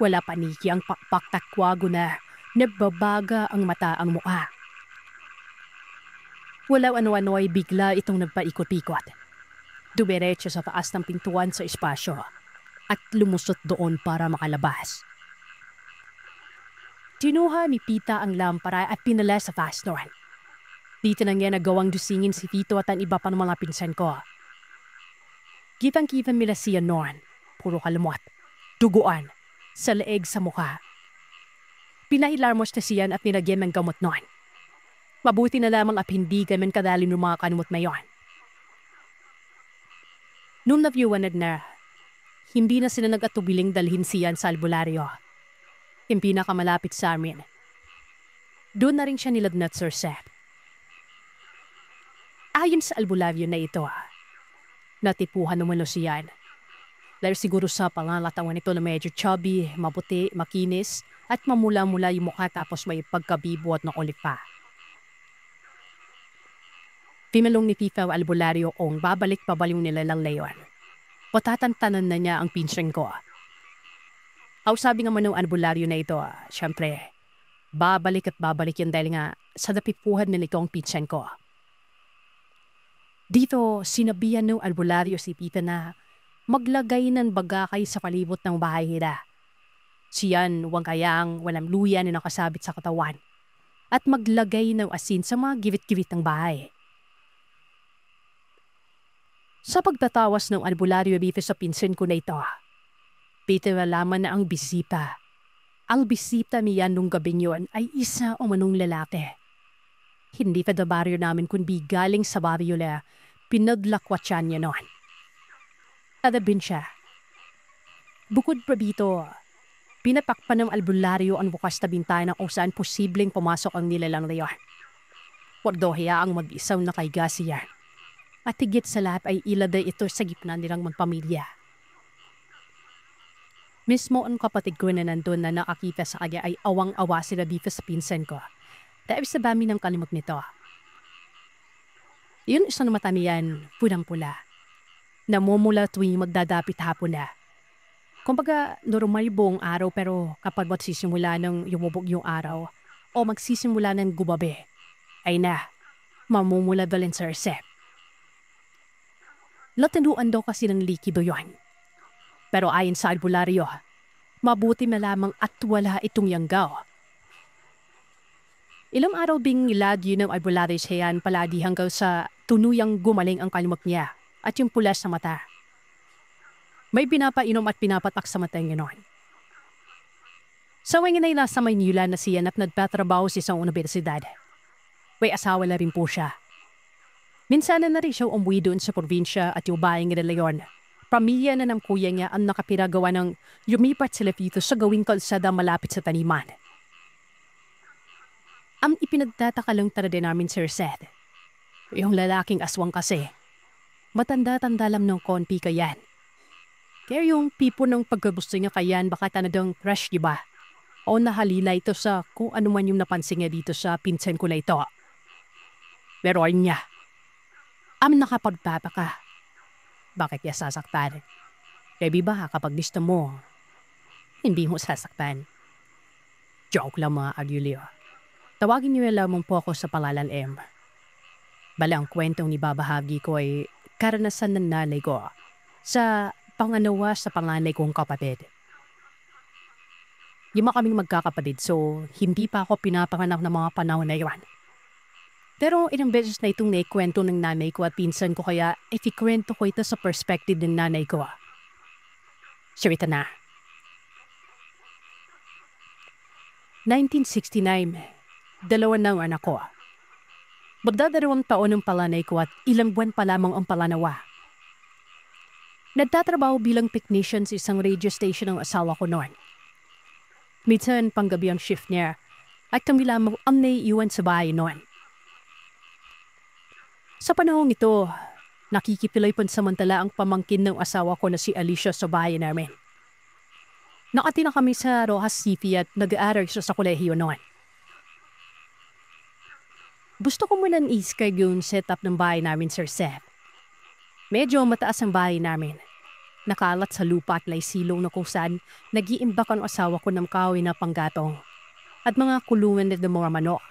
Wala paniki ang pakpak-takwago na nagbabaga ang mata ang mukha. Walang ano-ano ay bigla itong nagpaikot-ikot. Dumiretso sa taas ng pintuan sa espasyo at lumusot doon para makalabas. Tinuha ni Pita ang lampara at pinala sa fastener. Dito na niya nagawang dusingin si Tito at ang iba pa ng mga pinsan ko. Kitang-kita nila siya noon. Puro kalamot, duguan, sa leeg sa mukha. Pinahilarmos na siyan at nilagyan ng gamot noon. Mabuti na lamang at hindi gaman kadali ng mga kanumot na yon. Nung navyuanad na, hindi na sila nag-atubiling dalhin siyan sa albularyo. Yung pinakamalapit sa amin. Doon na rin siya nilagnat, Sir Seth. Ayon sa albularyo na ito, natipuhan naman siyan. Dahil siguro sa pangangatawan nito na medyo chubby, maputi, makinis, at mamula-mula yung mukha tapos may pagkabibo at nakulit pa. Pimalong ni Pifa albularyo kung babalik-pabalik nila lang layon. Patatantanan na niya ang pinsan ko. Sabi nga man ng albularyo na ito, syempre, babalik at babalik yan dahil nga sa napipuhan nila ito ang pinsan ko. Dito, sinabihan ng albularyo si Pita na maglagay ng bagakay sa palibot ng bahay nila. Siyan, huwag kayang walang luya na nakasabit sa katawan. At maglagay ng asin sa mga givit-givit ng bahay. Sa pagtatawas ng albularyo dito sa pinsan ko na ito, Peter alaman na ang bisita. Ang bisita niya nung gabing yun ay isa o manong lalaki. Hindi pa da baryo namin kundi galing sa baryo na pinaglakwatsan niya noon. Adabin siya. Bukod pa dito, pinatakpan ng albularyo ang bukas na bintana kung saan posibleng pumasok ang nilalang na yun. Huwag daw hayaang mag-isaw na kay Gasiya. At higit sa lahat ay iladay ito sa gitna nilang magpamilya. Mismo ang kapatid ko na nandun na nakakita sa kanya ay awang-awa sila dito sa pinsan ko. Dahil sa dami ng kalimot nito. Yun isang mata niyan, pulang-pula. Namumula tuwing magdadapit hapon na. Kumbaga, normal buong araw pero kapag magsisimula ng yumubog yung araw o magsisimula ng gubabi, ay na, mamumula dalin sa resep. Latanuan daw kasi ng likido yun. Pero ayon sa albularyo, mabuti na lamang at wala itong yanggaw. Ilang araw ding ilagyo ng albularyo siyan palagi hanggang sa tunuyang gumaling ang kalmot niya at yung pula sa mata. May pinapainom at pinapatak sa mata niya noon. Sa ngayon ay nasa Maynila na siya at nagtatrabaho sa isang universidad. May asawa na rin po siya. Minsan na rin siya umuwi doon sa probinsya at yung bahay ng Leon. Pamilya na ng kuya niya ang nakapiragawa ng lumipat sila dito sa gawing kalsada malapit sa taniman. Ang ipinagtataka lang talaga namin, Sir Seth. Yung lalaking aswang kasi, matanda-tanda lang ng konti kayan. Kaya yung pipo ng pagkagusto niya kayan baka tanadang crush, diba? O nahalila ito sa kung ano man yung napansin niya dito sa pinsan ko na ito. Pero niya, nakapagtataka. Bakit niya sasaktan? Kaya ba kapag gusto mo, hindi mo sasaktan? Joke lang mga Agulio. Tawagin niyo lamang po ako sa pangalan M. Bale ang kwentong ibabahagi ko ay karanasan ng nanay ko sa panganawa sa panganay kong kapatid. Lima kaming magkakapatid so hindi pa ako pinapanganak ng mga panahon na iwan. Pero ilang beses na itong naikwento ng nanay ko at pinsan ko kaya ikikwento ko ito sa perspective ng nanay ko. So ito na. 1969, dalawa na ang anak ko. Magdadalawang taon ang palanay ko at ilang buwan pa lamang ang palanawa. Nagtatrabaho bilang technician sa isang radio station ang asawa ko noon. Minsan panggabi ang shift niya at kami lamang ang naiiwan sa bahay noon. Sa panahong ito, nakikipilay pansamantala ang pamangkin ng asawa ko na si Alicia sa bahay namin. Nakatina kami sa Rojas City at nag-aaral siya sa kolehiyo noon. Gusto ko muna i-describe yung setup ng bahay namin, Sir Seth. Medyo mataas ang bahay namin. Nakalat sa lupa at may silong na kung saan nag-iimbak ang asawa ko ng kahoy na panggatong at mga kulungan ng mga manok.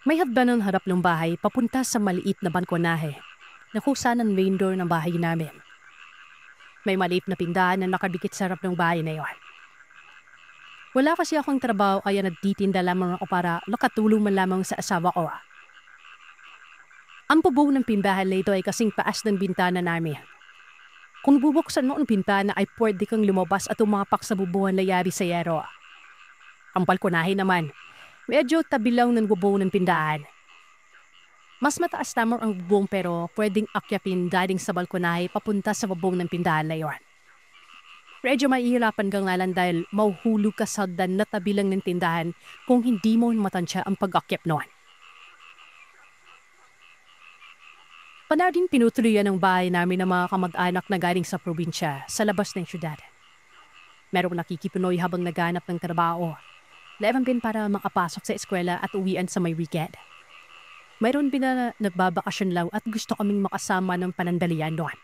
May hagdan ng harap ng bahay papunta sa maliit na balkonahe na kung saan ang main door ng bahay namin. May maliit na pindahan na nakadikit sa harap ng bahay na iyon. Wala kasi akong trabaho kaya nagtitinda lamang ako para nakatulong man lamang sa asawa ko. Ang bubong ng pindahan na ito ay kasing taas ng bintana namin. Kung bubuksan mo ang bintana ay pwede kang lumabas at umapak sa bubuhan na yari sa yero. Ang balkonahe naman, medyo tabi lang ng bubong ng pindahan. Mas mataas lamang ang bubong pero pwedeng akyapin daling sa balkonahe papunta sa bubong ng pindahan na iyon. Medyo mahihirapan kang ngalan dahil mauhulog ka sa hagdan na tabi lang ng tindahan kung hindi mo matansya ang pag-akyap noon. Panading pinutuloyan ng bahay namin ng mga kamag-anak na galing sa probinsya sa labas ng syudad. Merong nakikipinoy habang naghanap ng trabaho. Levan din para makapasok sa eskwela at uwian sa may weekend. Mayroon din na nagbabakasyon lang at gusto kaming makasama ng panandalian doon.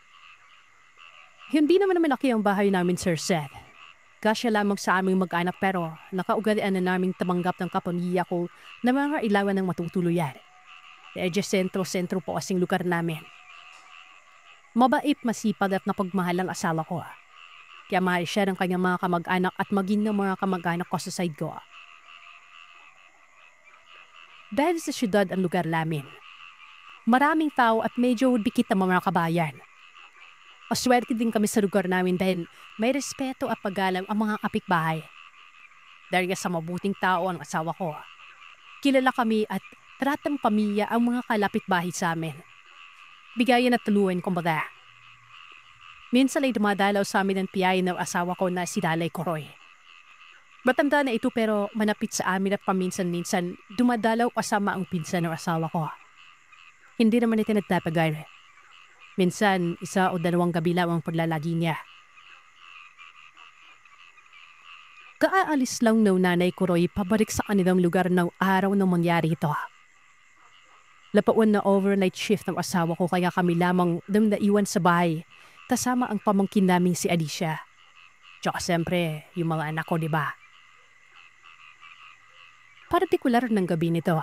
Hindi naman malaki ang bahay namin, Sir Seth. Kasya lamang sa aming mag-anak pero nakaugalian na naming tamanggap ng kapamilya ko na mga ilawan ng matutuluyan. Medyo sentro-sentro po kasing lugar namin. Mabait, masipag at napagmahal ang asawa ko. Kaya mahal siya ng kanyang mga kamag-anak at maging ng mga kamag-anak ko sa side ko. Dahil sa syudad ang lugar namin, maraming tao at medyo dikit ang mga kabayan. Maswerte din kami sa lugar namin dahil may respeto at paggalang ang mga kapitbahay. Dahil sa mabuting tao ang asawa ko, kilala kami at tratang pamilya ang mga kalapit-bahay sa amin. Bigayan at tuluan kumbaga. Minsan ay dumadalaw sa amin ang piyay ng asawa ko na si Dalay Koroy. Matanda na ito pero manapit sa amin at paminsan-minsan dumadalaw kasama ang pinsan ng asawa ko. Hindi naman ito nagtapagal. Minsan, 1 o 2 gabi lang ang paglalagi niya. Kaalis lang ng nanay Koroy pabalik sa kanilang lugar ng araw nang mangyari ito. Lapaon na overnight shift ng asawa ko kaya kami lamang nang naiwan sa bahay kasama ang pamangkin namin si Alicia. Tsaka siyempre, yung mga anak ko, diba? Partikular ng gabi nito,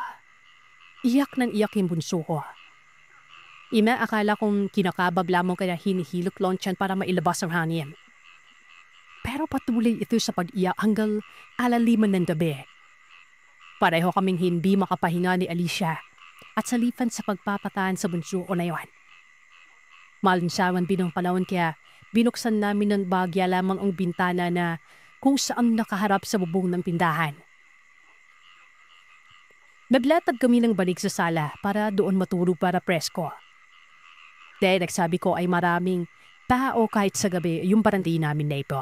iyak ng iyak yung bunso ko. Akala kong kinakabab lamang kaya hinihilok lonchan para mailabas ang hangin. Pero patuloy ito sa pag-iyak hanggang alaliman ng gabi. Pareho kaming hindi makapahinga ni Alicia at salipan sa pagpapataan sa bunso ko na yun. Malinsawan binong panahon kaya binuksan namin ng bagya lamang ang bintana na kung saan nakaharap sa bubong ng tindahan. Naglatag kami ng balik sa sala para doon matulog para presko. Dahil nagsabi ko ay maraming tao kahit sa gabi yung barangay namin na ito.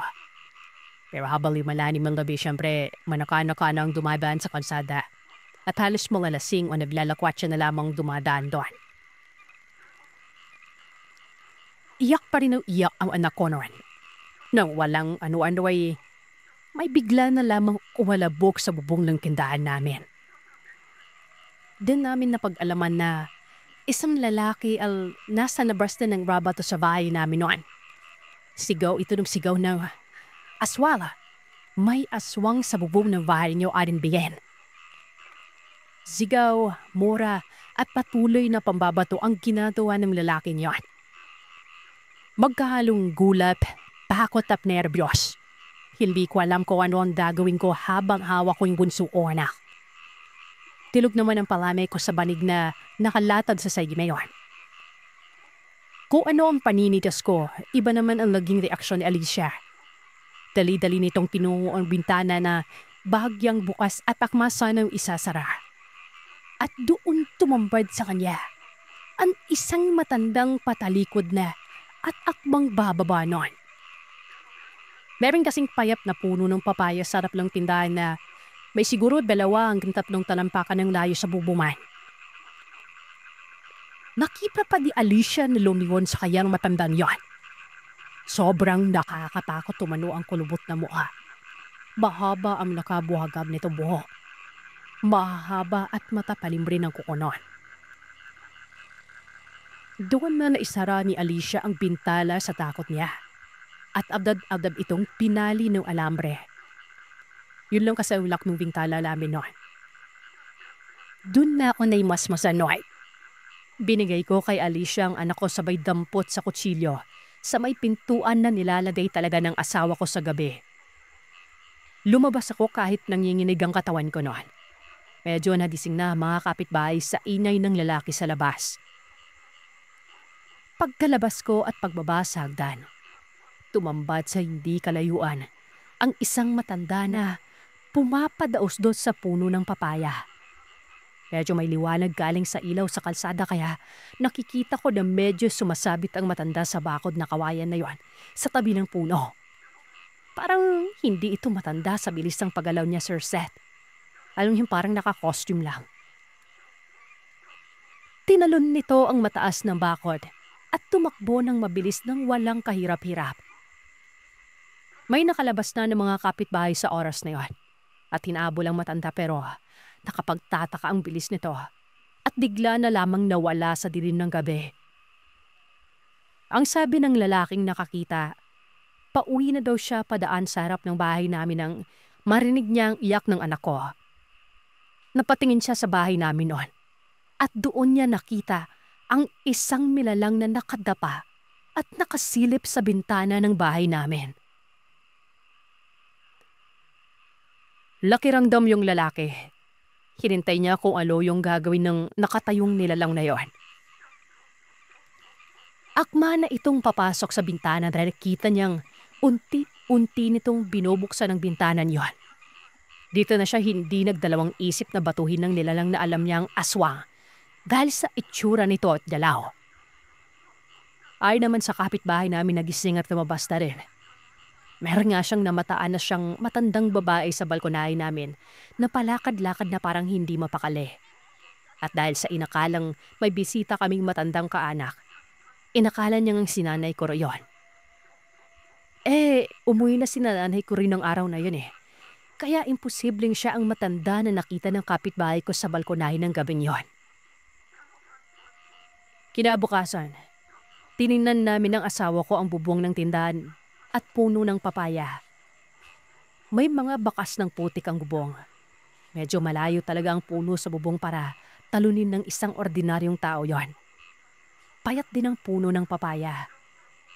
Pero habang lumalalim ang gabi, syempre manaka-naka na ang dumadaan sa kalsada at halos mga lasing o naglalakwat siya na lamang dumadaan doon. Iyak pa rin ang iyak ang anak ko noon. Nang walang ano-ano ay may bigla na lamang umalabog sa bubong ng tindahan namin. Doon namin napag-alaman na isang lalaki al nasa labas na ng rabato sa bahay namin noon. Sigaw ito ng sigaw ng aswala. May aswang sa bubong ng bahay niyo arin bigyan. Sigaw, mura at patuloy na pambabato ang ginagawa ng lalaki niyon. Magkahalong gulat, takot at nerbiyos. Hindi ko alam kung ano ang gagawin ko habang hawak ko yung bunso o anak. Tilog naman ang palamay ko sa banig na nakalatad sa saymayon. Kung ano ang paninitas ko, iba naman ang naging reaksyon ni Alicia. Dali-dali nitong pinungo ang bintana na bahagyang bukas at akmasa ng isasara. At doon tumambad sa kanya ang isang matandang patalikod na at akbang bababa noon. Meron kasing payap na puno ng papaya sa harap ng tindahan na may siguro 2 hanggang 3 talampakan ng layo sa bubuman. Nakita pa di Alicia na lumingon sa kanyang matandang yon. Sobrang nakakatakot tumano ang kulubot na mukha. Mahaba ang nakabuhagab nito buhok. Mahaba at matapalim rin ang kukunon. Doon na naisara ni Alicia ang bintala sa takot niya. At abdab-abdab itong pinali ng alambre. Yun lang kasaulak ng bintala namin noon. Doon na ako naimasmasan noon. Binigay ko kay Alicia ang anak ko sabay dampot sa kutsilyo sa may pintuan na nilalagay talaga ng asawa ko sa gabi. Lumabas ako kahit nanginginig ang katawan ko noon. Medyo nadising na mga kapitbahay sa ingay ng lalaki sa labas. Pagkalabas ko at pagbaba sa hagdan, tumambad sa hindi kalayuan ang isang matanda na pumapadaos-dos sa puno ng papaya. Medyo may liwanag galing sa ilaw sa kalsada kaya nakikita ko na medyo sumasabit ang matanda sa bakod na kawayan na yon sa tabi ng puno. Parang hindi ito matanda sa bilis ng paggalaw niya, Sir Seth. Alam niyo, parang naka-costume lang. Tinalon nito ang mataas ng bakod at tumakbo ng mabilis ng walang kahirap-hirap. May nakalabas na ng mga kapitbahay sa oras na yon. At hinabol ang matanda pero nakapagtataka ang bilis nito at bigla na lamang nawala sa dilim ng gabi. Ang sabi ng lalaking nakakita, pauwi na daw siya padaan sa harap ng bahay namin nang marinig niya ang iyak ng anak ko. Napatingin siya sa bahay namin noon at doon niya nakita ang isang milalang na nakadapa at nakasilip sa bintana ng bahay namin. Lakiramdam yung lalaki. Hinintay niya kung ano yung gagawin ng nakatayong nilalang na yon. Akma na itong papasok sa bintana dahil kita niyang unti-unti nitong binubuksan ng bintana niyon. Dito na siya hindi nagdalawang isip na batuhin ng nilalang na alam niyang aswang dahil sa itsura nito at dalaw. Ay naman sa kapitbahay namin nagising at lumabas na rin. Meron nga siyang namataan na siyang matandang babae sa balkonahe namin na palakad-lakad na parang hindi mapakali. At dahil sa inakalang may bisita kaming matandang kaanak, inakala niyang sinanay ko roon. Umuwi na sinanay ko rin ng araw na yun eh. Kaya imposibleng siya ang matanda na nakita ng kapitbahay ko sa balkonahe ng gabing yon. Kinabukasan, tiningnan namin ng asawa ko ang bubong ng tindahan at puno ng papaya. May mga bakas ng putik ang bubong. Medyo malayo talaga ang puno sa bubong para talunin ng isang ordinaryong tao yon. Payat din ang puno ng papaya.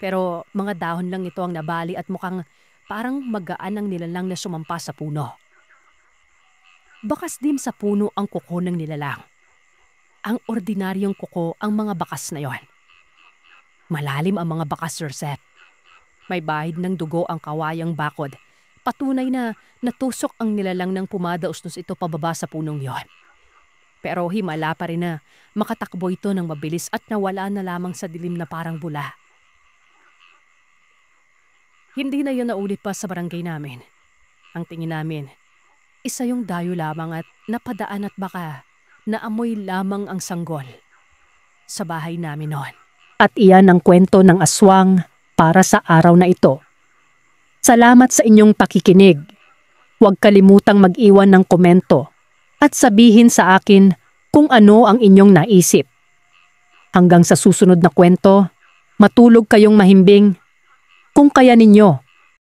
Pero mga dahon lang ito ang nabali at mukhang parang magaan ang nilalang na sumampa sa puno. Bakas din sa puno ang kuko ng nilalang. Ang ordinaryong kuko ang mga bakas na yon. Malalim ang mga bakas, Sir Seth. May bahid ng dugo ang kawayang bakod. Patunay na natusok ang nilalang ng pumadausnos ito pababa sa punong yon. Pero himala pa rin na makatakbo ito ng mabilis at nawala na lamang sa dilim na parang bula. Hindi na yun naulit pa sa barangay namin. Ang tingin namin, isa yung dayo lamang at napadaan at baka naamoy lamang ang sanggol sa bahay namin noon. At iyan ang kwento ng aswang para sa araw na ito. Salamat sa inyong pakikinig. Huwag kalimutang mag-iwan ng komento at sabihin sa akin kung ano ang inyong naisip. Hanggang sa susunod na kwento, matulog kayong mahimbing kung kaya ninyo.